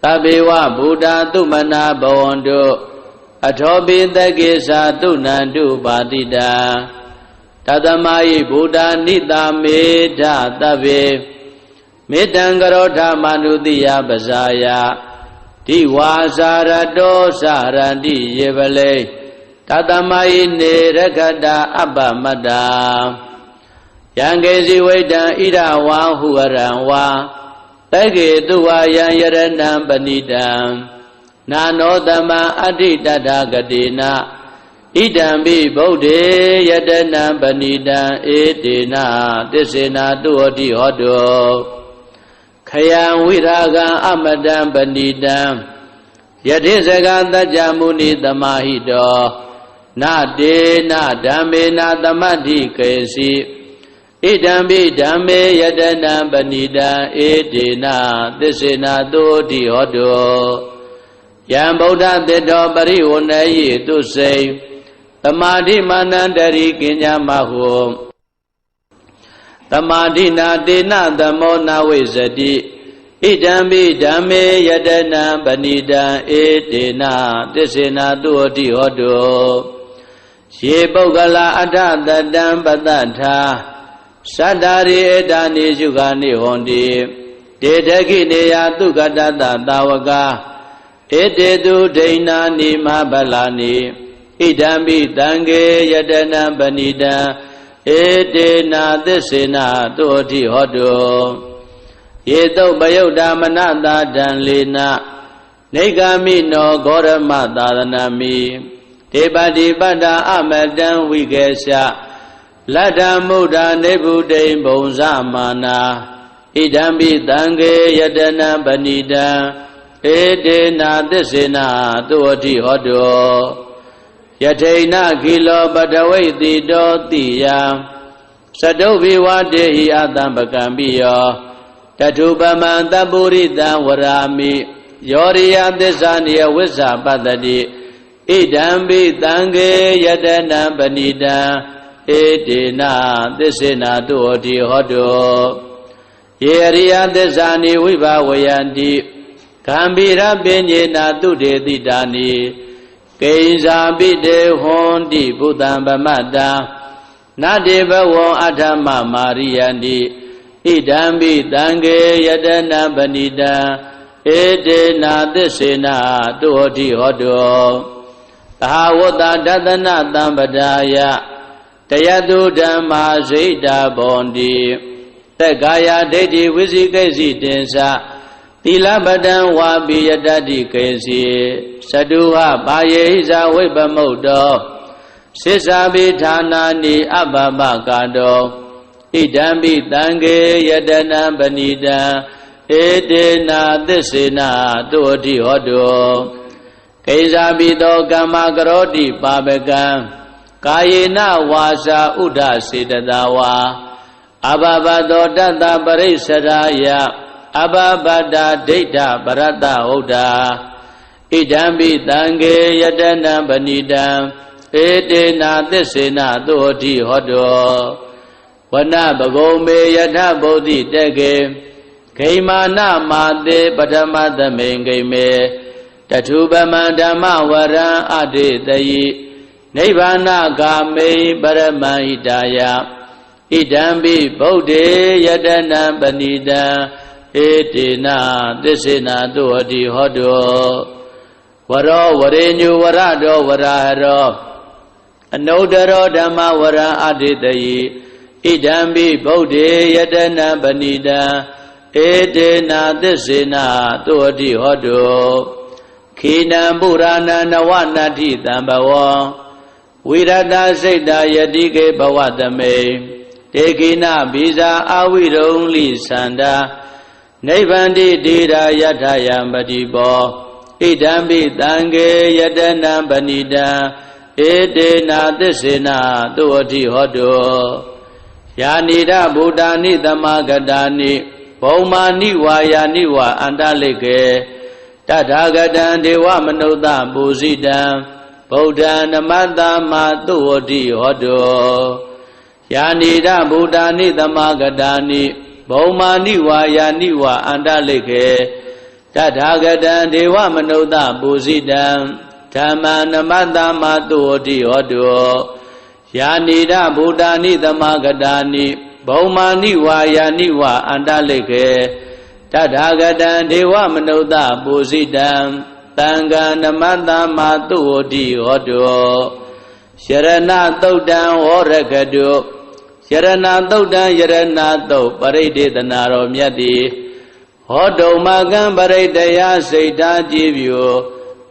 သဗ္ဗေဝဗုဒ္ဓသုမနာဘဝန္တုအထောပိတကေသာသုနန္တုပါတိတာတသမာယိဗုဒ္ဓနိတာမေဓသဗ္ဗေမေတံကရောဓမနုတိယပဇာယဒီဝါစာရတောစရန္တိယေပလေတသမာယိနေရခတာအပ္ပမတ္တာယံကေစီဝိတံဣရဝါဟုရံဝါတကေတုဝါယံယရဏံပဏိတံနာနောသမံအဋ္ဌိတတဂတိနာဣဒံပိဗုဒ္ဓေယတနံပဏိတံဧတေနသစ္စေနာတုဟောတိဟောတောခယံဝိရာဂံအမတံပဏိတံယတိစကသัจ jā မုနိသမာဟိတော နာတေနာဓမ္မေနာသမတ္တိကေစီဣဒံပိဓမ္မေယတနံပဏိတံဧတေနာသစ္စေနာသောတိဟောတောယံဗုဒ္ဓသတ္တောပရိဝဏယိတုစိံသမာဓိမာနန္တရိကိညာမဟုသမာဓိနာတေနသမောနာဝိဇတိဣဒံပိဓမ္မေယတနံပဏိတံဧတေနာသစ္စေနာသောတိဟောတောယေပုဂ္ဂလာအထတတံပတ္တထာသတ္တာရိဧတာနိရှုခာနိဟောတိတေတခိနေယသုကတတသာဝကာဧတေတုဒိဏာနိမဗလာနိဣဒံပိတံခေယတနံပဏိတံဧတေနာသစ္စေနာသောတိဟောတောယေတုပယုတ်တာမနတာတံလေနနေဂာမိနောဂောရမသာသနာမိတေပတိပတ္တာအမတံဝိကေရှလတ္တမုဒ္ဒနေဗုဒိံဘုံဇမာနာဣဒံပိတံခေယတနံပဏိတံဧတေနာသစ္စေနာသောတိဟောတောယထိဏခိလောပတဝိတိတောတိယံသတုဘိဝတေဟိအတံပကံပိယောတထုပမံတပုရိတံဝရာမိယောရိယသစ္စာနိယဝိဇ္ဇာပတ္တိဣဒံပိတံခေယတနံပဏိတံဧတေနာသစ္စေနာသောတိဟောတောယေရိယသစ္စာနိဝိဘာဝယန္တိဂံဗီရပညေနာတုတေတိတာနိကိဉ္စာပိတေဟွန်တိဘုဒ္ဓံဗမတ္တာနတေဘဝံအထမမာရိယန္တိဣဒံပိတံခေယတနံပဏိတံဧတေနာသစ္စေနာသောတိဟောတောသဟဝတ္တဒသနသံပဒါယတယတုဓမ္မာဇိတာဘောန္တိသက္ကာယဒိဋ္ဌိဝိသိကိစီတင်္စသီလပတံဝါပိယတတိကေစီသတုဟဘာယေဟိဇဝိပမုတ်တောစိစ္ဆာပိဌာနာနိအပပကာတောဣဒံပိတံခေယတနံပဏိတံဧတေနာသစ္စေနာသောတိဟောတောကိဉ္စာပိတောကမ္မကရောတိပါပကံကာယေနဝါစာဥဒ္ဒစေတသာဝါအဘဘတောတတ္တပရိစ္ဆရာယအဘဘတ္တဒိဋ္ဌပရတ္တဟုတ်တာဣဒံပိတံခေယတနံပဏိတံဧတေနာသစ္စေနာသောတိဟောတောဝနဘဂုံမေယထဗုဒ္ဓိတကေဂိမာနမာတေပထမသမိန်ဂိမေတထုပမံဓမ္မဝရံအတေတယိနိဗ္ဗာနဂာမိပရမဟိတာယဣဒံပိဗုဒ္ဓေယတနံပဏိတံဧတေနာသစ္စေနာသောတိဟောတောဝရောဝရေညုဝရတောဝရဟရောအနုတ္တရောဓမ္မဝရံအတေတယိဣဒံပိဗုဒ္ဓေယတနံပဏိတံဧတေနာသစ္စေနာသောတိဟောတောခိနံပုရာဏနဝနတ္ထိတံဘဝံဝိရတစိတ်တာယတိကေဘဝတမေတေခိနဘိဇာအဝိရုံလိသန္တာနိဗ္ဗန္တိတိရာယထယံပတိဘောဣဒံပိတံခေယတနံပဏိတံဧတေနာသစ္စေနာသောတိဟောတောယာနိဒဗုဒ္ဓာနိသမဂတာနိဘုံမာနိဝါယာနိဝါအန္တလိကေတထာဂတံဒေဝမနုဿပုဇိတံဗုဒ္ဓံနမတ္တမသောတိဟောတောယာနိဒဗုဒ္ဓာနိသမဂတာနိဘုံမာနိဝါယာနိဝါအန္တလိကေတထာဂတံဒေဝမနုဿပုဇိတံဓမ္မနမတ္တမသောတိဟောတောယာနိဒဗုဒ္ဓာနိသမဂတာနိဘုံမာနိဝါယာနိဝါအန္တလိကေတထာဂတံဒေဝမနုဿပုဇိတံတံဃာနမတ္တမသောတိဟောတောယရဏသုတ်တံဝရကတုယရဏသုတ်တံယရဏသုတ်ပရိဒေသနာတော်မြတ်သည်ဟောတုံမကံပရိတယစိတ်ဓာကြည်ပြု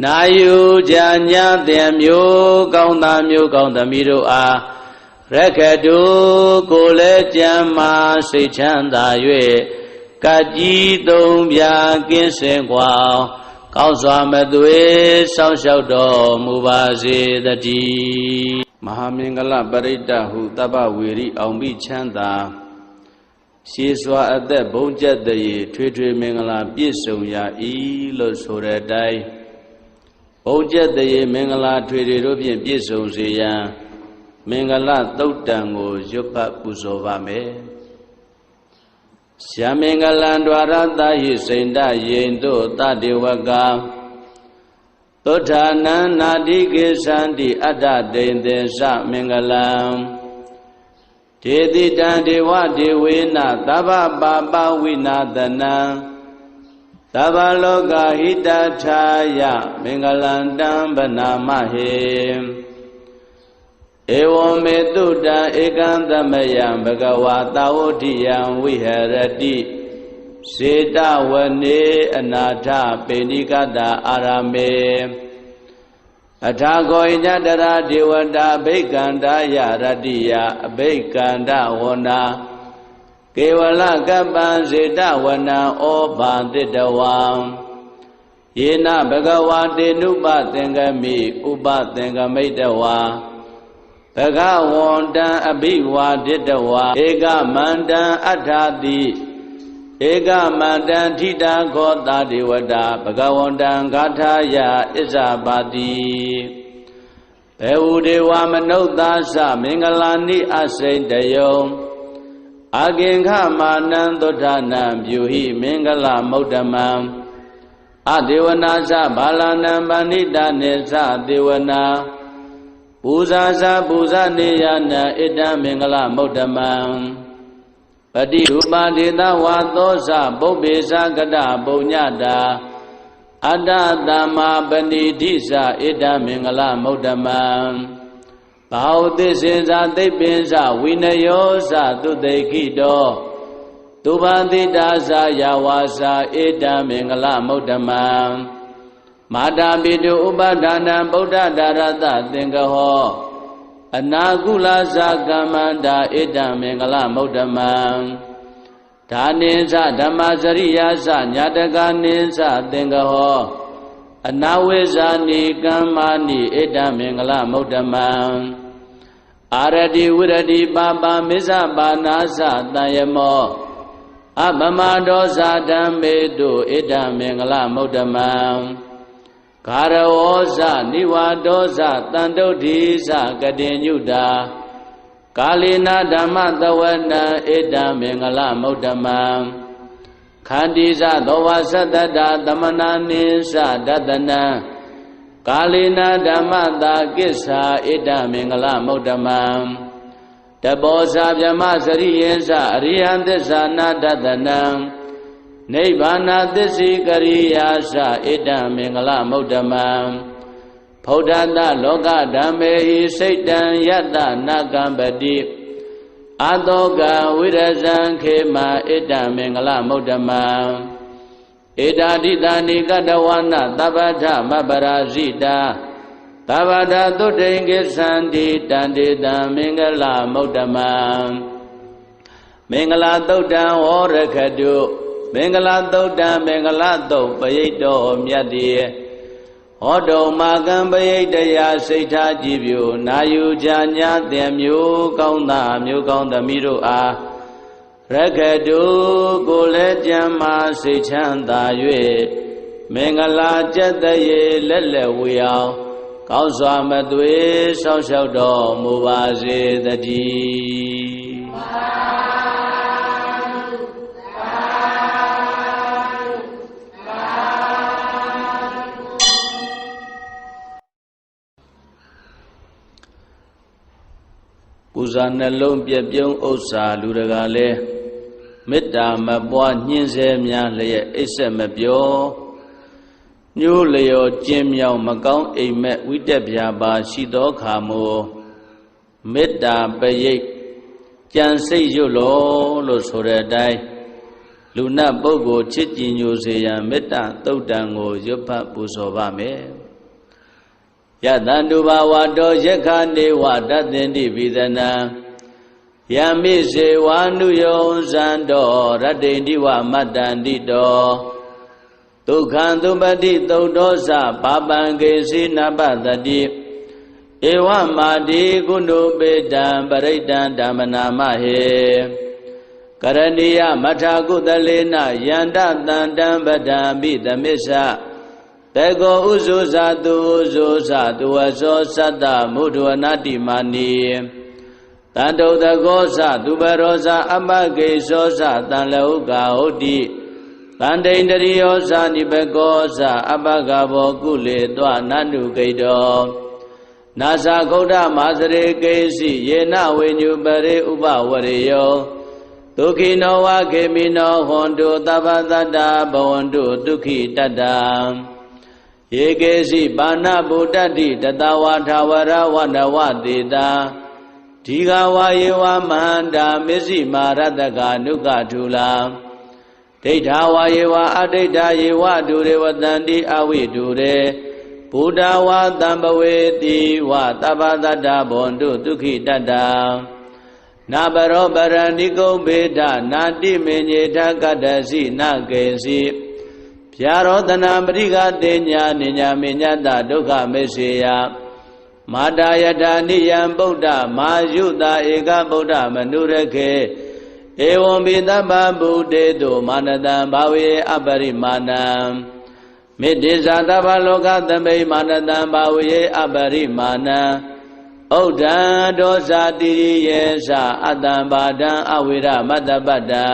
နာယူကြညာတဲ့မျိုးကောင်းသားမျိုးကောင်းသမီးတို့အားရခတုကိုလည်းကြံမာစိတ်ချမ်းသာ၍ကကြီးသုံးပြကင်းစင်กว่า ကောင်းစွာမသွေစောင့်ရှောက်တော်မူပါစေတည်းမဟာမင်္ဂလပရိတ္တဟုတပ္ပဝေရိအောင်ပြီးချမ်းသာရှေးစွာအသက်ဘုံကျက်တည်းထွေထွေမင်္ဂလာပြည့်စုံရာဤလို့ဆိုတဲ့အတိုင်းဘုံကျက်တည်းမင်္ဂလာထွေထွေတို့ဖြင့်ပြည့်စုံစေရန်မင်္ဂလသုတ်တံကိုရွတ်ဖတ်ပူဇော်ပါမယ်ရှမင်္ဂလံဒွါရတဟိစိန္ဒယေင်တို့တတေဝကသုဋ္ဌာနံနာတိကေသန္တိအတ္တဒိန်သေသမင်္ဂလံဒေတိတံဒေဝဒေဝေနသဗ္ဗပါပဝိနာသနံသဗ္ဗလောကဟိတထာယမင်္ဂလံတံဗနာမဟေဧဝံမေတုတံဧကံသမယံဘဂဝါသာဝတိယံဝိဟရတိစေတဝနေအနာထပေဏိကတာအာရမေအထာဂောဣညတရာဒေဝတာအဘိကန္တာယရတိယအဘိကန္တဝနာကေဝလကပ္ပံစေတဝနံဩဘာတိတဝံယေနဘဂဝါတေနုပသင်္ကမိဥပသင်္ကမိတဝါဘဂဝန္တံအဘိဝါဒိတဝါဧကမန္တံအထာတိဧကမန္တံထိတာခောတာဒေဝတာဘဂဝန္တံဂါထာယဣဇာပါတိဘေဝဒေဝမနုဿာသမင်္ဂလာနိအစိန်တယုံအာကင်္ခမာနံသုဋ္ဌာနံပြုဟိမင်္ဂလမௌတမံအဒေဝနာသဘာလနံပဏိတနေသဒေဝနာပူဇာသပူဇာနေယနာဣတံမင်္ဂလမௌတမံပတိရူပဒေသဝါသောသပုပ္ပေသကတပုညတာအတ္တသမ္မာပဏိဓိသဣတံမင်္ဂလမௌတမံဘာဝသစ္စေသသိပ္ပင်္စဝိနယောသသုတေခိတောသူပန္တိတာသယာဝါစာဣတံမင်္ဂလမௌတမံမာတာပိတုဥပဒါနံဗုဒ္ဓဒါရတသင်္ကဟောအနာကုလသကမ္မန္တာဣတံမင်္ဂလမௌတမံဒါနိသဓမ္မစရိယာသညာတကနိသသင်္ကဟောအနာဝိဇာနိကမ္မာနိဣတံမင်္ဂလမௌတမံအာရတိဝိရတိပါပမစ္ဆပါနာသတံယမောအပမဒောဇာဓမ္မေတုဣတံမင်္ဂလမௌတမံဂါရဝောဇနိဝါဒောဇတန္တုဋ္ဌိဇကတိညုတာကာလိနာဓမ္မသဝနံဣတံမင်္ဂလမௌတမံခန္တိဇသောဝသတ္တတာသမနာနိသဒတနံကာလိနာဓမ္မတာကိစ္ဆာဣတံမင်္ဂလမௌတမံတဘောဇဗြဟ္မစရိယေဇအရိယံသစ္စာနာဒတနံနိဗ္ဗာနသစ္စိကရိယာသဣတံမင်္ဂလမௌတမံဗုဒ္ဓတလောကဓမ္မေဟိစိတ်တံယတ္တနာကံပတိအတောကဝိရဇံခေမဣတံမင်္ဂလမௌတမံဧတာတိတာနိကတဝနာသဗ္ဗထမပရာဇိတာသဗ္ဗတသုတေင်္ဂသန္တိတန္တေတံမင်္ဂလမௌတမံမင်္ဂလာသုတ်တံဝရခတုမင်္ဂလာသုတ်တံမင်္ဂလာသုတ်ပရိတ်တော်မြတ်တည်းဟောတုံမာကံပရိတ်တရားစိတ်ထားကြည်ပြုနာယူကြညာတဲ့မျိုးကောင်းသားမျိုးကောင်းသမီးတို့အားရခတုကိုလည်းကြံမာစိတ်ချမ်းသာ၍မင်္ဂလာကျက်တရေလက်လက်ဝေအောင်ကောင်းစွာမသွေဆောက်ရှောက်တော်မူပါစေတည်းပူဇာနှလုံးပြပြုံးဥစ္စာလူတကာလဲမေတ္တာမပွားညှင်းဆဲများလျက်အိပ်ဆက်မပြောညိုးလျော်ကျင်းမြောင်မကောင်းအိမ်မက်ဝိတက်ပြာပါရှိသောခါမို့မေတ္တာပရိတ်ကြံစိတ်ရွတ်လို့ဆိုတဲ့အတိုင်းလူနတ်ပုဂ္ဂိုလ်ချစ်ကြည်ညိုစေရန်မေတ္တာသုတ်တံကိုရွတ်ဖတ်ပူဇော်ပါမယ်ယတန္တုဘာဝတောယက္ခနေဝတသင်္တိပိသနံယမိစေဝါနုယောဇံတောရတ္တိန္တိဝမတ္တန္တိတော ဒုက္ခံသုပတိသုတ်သောစပါပံကေစီနပတတိဧဝမာတိကုဏုပေတံပရိတံဓမ္မနာမဟေကရဏီယမထာကုသလေနယန္တတန္တံပဒံပိသမစ္ဆတေကောဥဇုဇာတုဥဇုဇာတုဝသောသတ္တမုဒ္ဒဝနာတိမာနီတန္တုတကောဇသူပရောဇအပကေသောဇတံလောကဟုတ်တိတန္တိန္တရိယောဇနိဘကောဇအပကဘောကုလေတောနန္တုကိတောနာဇာဂௌဒမာစရေကေစီယေနဝိညုပရိဥပဝရေယောဒုခိနောဝခေမိနောဟွန်တုသဗ္ဗတတ္တဘဝန္တုဒုက္ခိတတ္တယေကေစီပါဏဗုဒ္ဓတိတတဝါထာဝရဝနဝတေတာဒီဃဝါယေဝမန္တာမစ္စည်းမာရတကနုကထုလာဒိဋ္ဌဝါယေဝအဒိဋ္ဌယေဝဒုရေဝတန္တိအဝိဒုရေဘုဒ္ဓဝါတံပဝေတိဝသဗ္ဗတတ္တဘဝန္တုဒုက္ခိတတ္တနာပရောပရဏိကုဘေဒနာတိမေညေထကတ္တစီနကေစီဗျာရောတနာပရိကတေညာနိညာမေညတဒုက္ခမေစေယမာတာယထာနိယံဗုဒ္ဓမာယုတာဧကဗုဒ္ဓမနုရခေဧဝံဘိသဗ္ဗဗုတေတုမာနတံဘာဝေအပရိမာဏံမေတ္တိဇာသဗ္ဗလောကသမိမာနတံဘာဝေအပရိမာဏံဩဒံဒောဇာတိယေသအတံဘာဒံအဝိရမတ္တပတ္တံ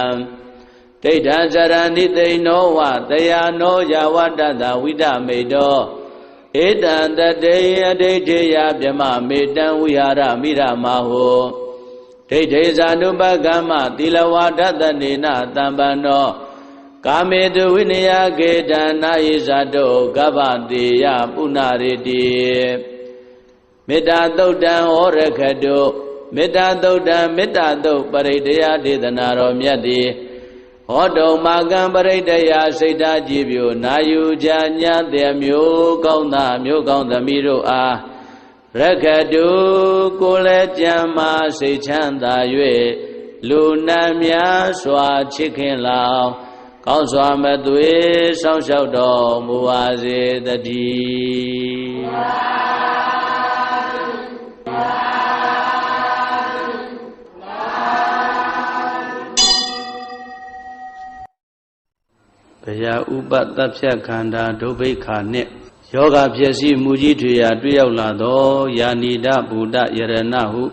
ဒိဋ္ဌံဇရဏိသိနောဝတယာနောယဝတ္တဝိဒမေတောဧတံတတေယဒိဋ္ဌေယဗြမမေတံဝိဟာရမိရမဟောဒိဋ္ဌေဇာနုပကမ္မသီလဝါဒတနေနတံပန္နောကာမေတုဝိနယကေတံနာယိဇာတောကဗ္ဗတေယပုဏ္ဏရေတိမေတ္တာသုတ်တံဟောရခတုမေတ္တာသုတ်တံမေတ္တာသုတ်ပရိတယဒေသနာတော်မြတ်သည်ဟောတုံမာကံပရိတယစိတ်ဓာကြည်ပြိုနာယူကြညာတဲ့မျိုးကောင်းသားမျိုးကောင်းသမီးတို့အားရခတုကိုယ်လည်းကြံမာစိတ်ချမ်းသာ၍လူနာများစွာချစ်ခင်လောင်ကောင်းစွာမသွေစောင့်ရှောက်တော်မူပါစေတည်းဘယဥပတ္တဖြတ်ခန္ဓာဒုဗိခာနှင့်ယောဂဖြစ်စီမူကြီးထွေရာတွေ့ရောက်လာသောယာနိဒဗုဒ္ဓယရဏဟု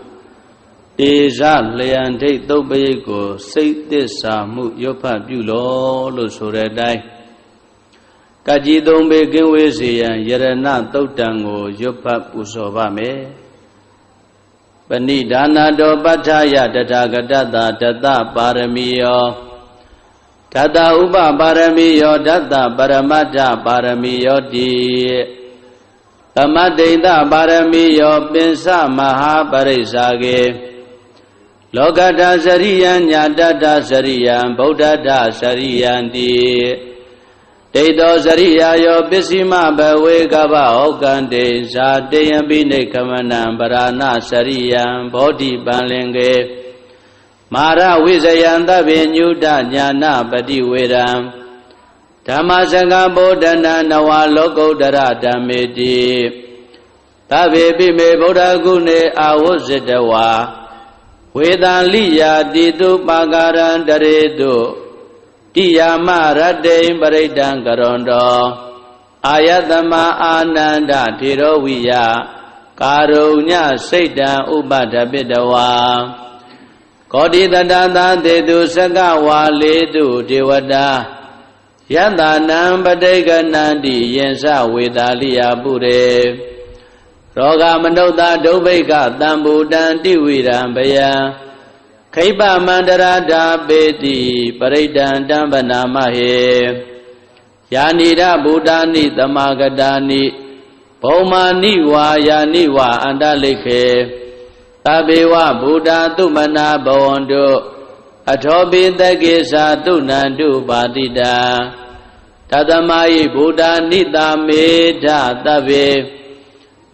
တေဇလျံဒိဋ္ဌုပ္ပယိတ်ကိုစိတ်သစ္စာမှုရွတ်ဖတ်ပြုလောလို့ဆိုတဲ့အတိုင်းကကြီးသုံးပေကင်းဝေးစေရန်ယရဏသုတ်တံကိုရွတ်ဖတ်ပူဇော်ပါမယ်ပဏိဒါနာတောပဋ္ဌာယတထာဂတတတတပါရမီယောဓတ္တဥပပါရမီယောဓတ္တပရမတ္ထပါရမီယောတိသမတ္တိတပါရမီယောပင်စမဟာပရိစ္ဆာကေလောကတ္ထစရိယံညာတတ္ထစရိယံဗုဒ္ဓတ္ထစရိယံတိဒိဋ္ဌောစရိယာယောပစ္စည်းမဘဝေကဗ္ဗဩကံတေဇာတေယံပိနေခမနံပရဏစရိယံဘောဓိပန္လင်ကေမာရဝိဇယံသဗ္ဗညုတညာနာပတိဝေရံဓမ္မစကဗုဒ္ဓနာနဝလောကုတ္တရဓမ္မေတိသဗ္ဗေပိမေဗုဒ္ဓဂုဏေအာဝုဇ္ဇတဝါဝေတံလိယာတိတုပါကာရံတရေတုတိယာမရတ္တိပရိဒံကရွန်တောအာယတမအာနန္ဒထေရဝိယကာရုညစိတ်တံဥပဒပိတဝါကောတိတတသတေတုစကဝါလေတုဒေဝတာယတနံပဋိကနန္တိယင်္စဝေတာလိယပုရေရောဂမနုဿဒုဗိကတံဘူတံတိဝိရံဘယံခိပမန္တရာဓာပေတိပရိဒံတံပနာမဟေယာနိဒဗုဒ္ဓာနိသမာဂတာနိဘုံမာနိဝါယာနိဝါအန္တလိခေသဗ္ဗေဝဗုဒ္ဓသုမနာဘဝန္တုအထောပိသကေသာတုဏန္တုပါတိတံတသမယိဗုဒ္ဓနိတာမေဓသဗ္ဗေ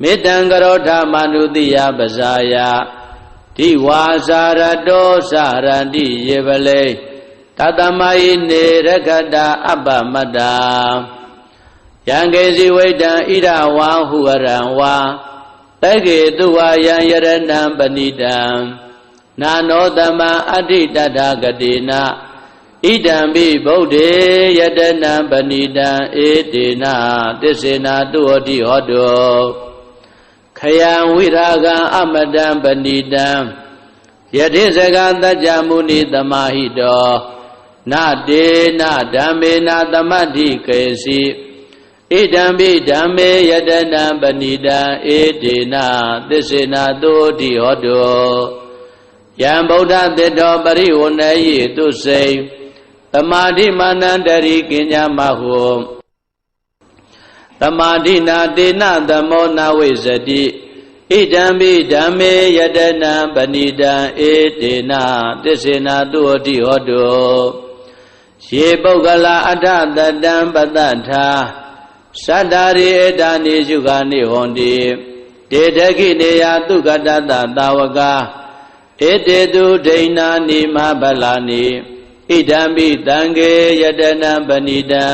မေတ္တံကရောဓမနုတိယပဇာယတိဝါစာရတောစာရန္တိယေဗလေတသမယိနေရခတာအပ္ပမတ္တာ ယံကေစီဝိတံဣဒဝါဟုဝရံဝါတကေတုဝါယံယရဏံပဏိတံနာနောတမံအဋ္ဌိတတဂတိနာဣဒံပိဗုဒ္ဓေယတနံပဏိတံဧတေနသစ္စေနာတုဟောတိဟောတောခယံဝိရာဂံအမတံပဏိတံယတိစကသัจจမုနိသမာဟိတောနတေနဓမ္မေနသမတ္ထိကေစီဣဒံပိဓမ္မေယတနံပဏိတံဧတေနသစ္စေနာတုဟောတိဟောတောယံဗုဒ္ဓတေတောပရိဝဏယိတုစိံသမာဓိမာနန္တရိကိညာမဟုသမာဓိနာတေနသမောနာဝိဇတိဣဒံပိဓမ္မေယတနံပဏိတံဧတေနသစ္စေနာတုဟောတိဟောတောယေပုဂ္ဂလာအထတတံပတ္တထာသတ္တာရိဧတာနိရှုခာနိဟောတိတေထခိနေယသုကတတသာဝကာဧတေတုဒိဏာနိမဗလာနိဣဒံပိတံခေယတနံပဏိတံ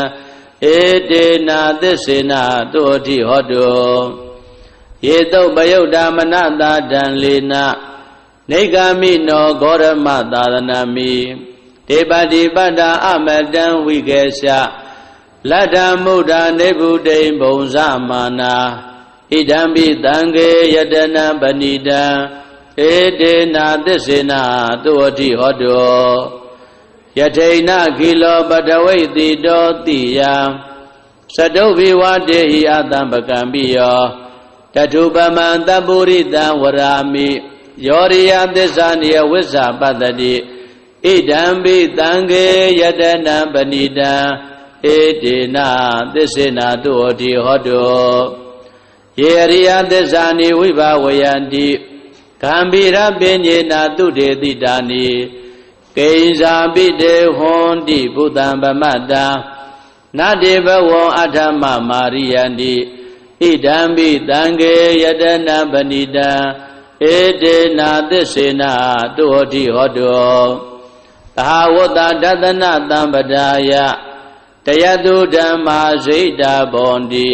ဧတေနာသစ္စေနာတုဟောတိဟောတောယေတုပယုတ်တာမနတာတံလေနနေဂာမိနောဂောရမသာသနာမိတေပတိပတ္တာအမတံဝိကေရှလတ္တမုဒ္ဒနေဗုဒိံဘုံဇမာနာဣဒံပိတံခေယတနံပဏိတံဧတေနာသစ္စေနာတုဟောတိဟောတောယထိဏခိလောပတဝိတိတောတိယံသတုဘိဝတေဟိအတံပကံပိယောတထုပမံတပုရိတံဝရာမိယောရိယသစ္စာနိယဝိဇ္ဇာပတ္တိဣဒံပိတံခေယတနံပဏိတံဧတေနသစ္စေနာတုဟောတိဟောတောယေရိယသစ္စာနိဝိဘဝယန္တိဂံဗိရပညေနာတုတေတိတာနိကိဉ္စာပိတေဟွန်တိဘုဒ္ဓံဗမတ္တနတေဘဝံအထမမာရိယန္တိဣဒံပိတံခေယတနံပဏိတံဧတေနာသစ္စေနာတုဟောတိဟောတောသဟဝတ္တဒသနသံပဒါယတယတုဓမ္မာဇိတာဘောန္တိ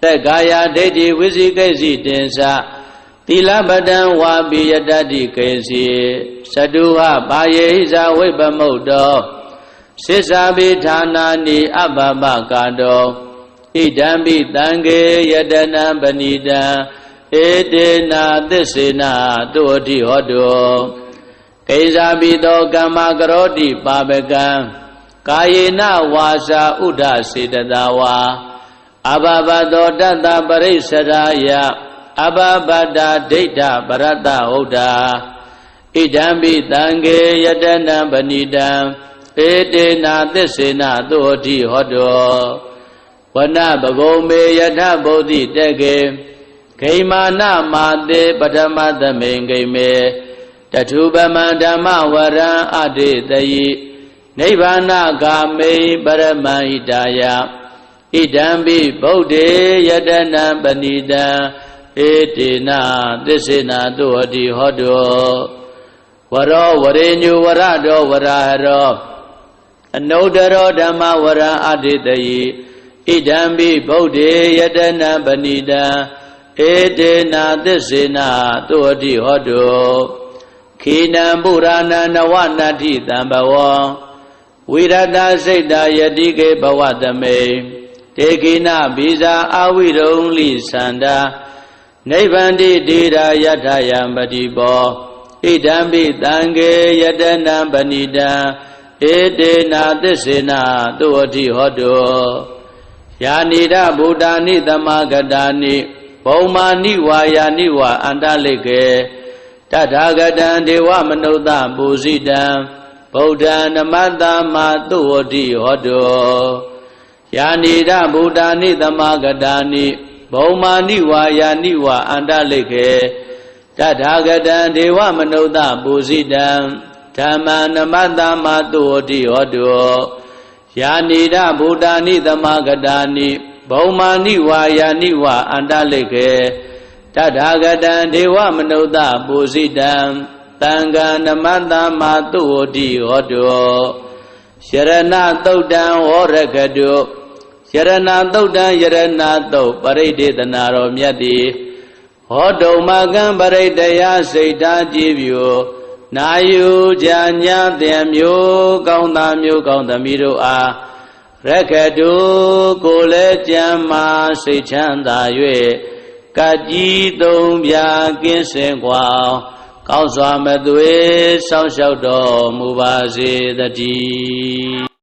သက္ကာယဒိဋ္ဌိဝိသိကိစီတင်္စသီလပတံဝါပိယတတိကေစီသတုဟပါယေဟိဇာဝိပမုတ်တောစိစ္ဆာပိဌာနာနိအပပကာတောဣဒံပိတံခေယတနံပဏိတံဧတေနာသစ္စေနာတုဟောတိဟောတောကိဉ္စာပိတောကမ္မကရောတိပါပကံကာယေနဝါစာဥဒ္ဒစေတသာဝါအဘဘတောတတ္တပရိစ္ဆရာယအဘဘဒာဒိဋ္ဌပရတ္တဟုတ်တာဣဒံပိတံခေယတနံပဏိတံဧတေနာသစ္စေနာတုဟောတိဟောတောဝနပဂုံမေယထဗုဒ္ဓိတကေဂိမာနမာတေပထမသမိန်ဂိမေတထုပမံဓမ္မဝရံအတေတယိနိဗ္ဗာနဂာမိပရမဟိတာယဣဒံပိဗုဒ္ဓေယတနံပဏိတံဧတေနာသစ္စေနာတုဟောတိဟောတောဝရောဝရေညုဝရတောဝရဟရောအနုတ္တရောဓမ္မဝရံအတေတယိဣဒံပိဗုဒ္ဓေယတနံပဏိတံဧတေနာသစ္စေနာတုဟောတိဟောတောခိနံပုရာဏနဝနတ္ထိတံဘဝံဝိရတစိတ်တာယတိကေဘဝတမေတေကိနဘိဇာအဝိရုံလိသန္တာနိဗ္ဗန္တိတိရာယထယံပတိဘောဣဒံပိတံခေယတနံပဏိတံဧတေနာသစ္စေနာတုဟောတိဟောတောယာနိဒဗုဒ္ဓာနိသမဂတာနိဘုံမာနိဝါယာနိဝါအန္တလိကေတထာဂတံဒေဝမနုဿပူဇိတံဗုဒ္ဓံနမတ္တမတုဟောတိဟောတောယာနိဒဗုဒ္ဓာနိသမဂတာနိဘုံမာနိဝါယာနိဝါအန္တလိကေတထာဂတံဒေဝမနုဿပူဇိတံဓမ္မံနမတ္တမတုဟောတိဟောတောယာနိဒဗုဒ္ဓာနိသမဂတာနိဘုံမာနိဝါယာနိဝါအန္တလိကေတထာဂတံဒေဝမနုဿပူဇိတံတံဃာနမတ္တမတုဟောတိဟောတောယရဏသုတ်တံဝရကတုယ ယရဏသုတ်တံယရဏသုတ်ပရိဒေသနာတော်မြတ်သည်ဟောတုံမကံပရိတယစိတ်ဓာကြည်ပြုနာယူကြညာတဲ့မျိုးကောင်းသားမျိုးကောင်းသမီးတို့အားရက္ခတုကိုလည်းကြံမာစိတ်ချမ်းသာ၍ကကြီးသုံးပြကင်းစင်ကွာကောင်းစွာမသွေစောင့်ရှောက်တော်မူပါစေတည်း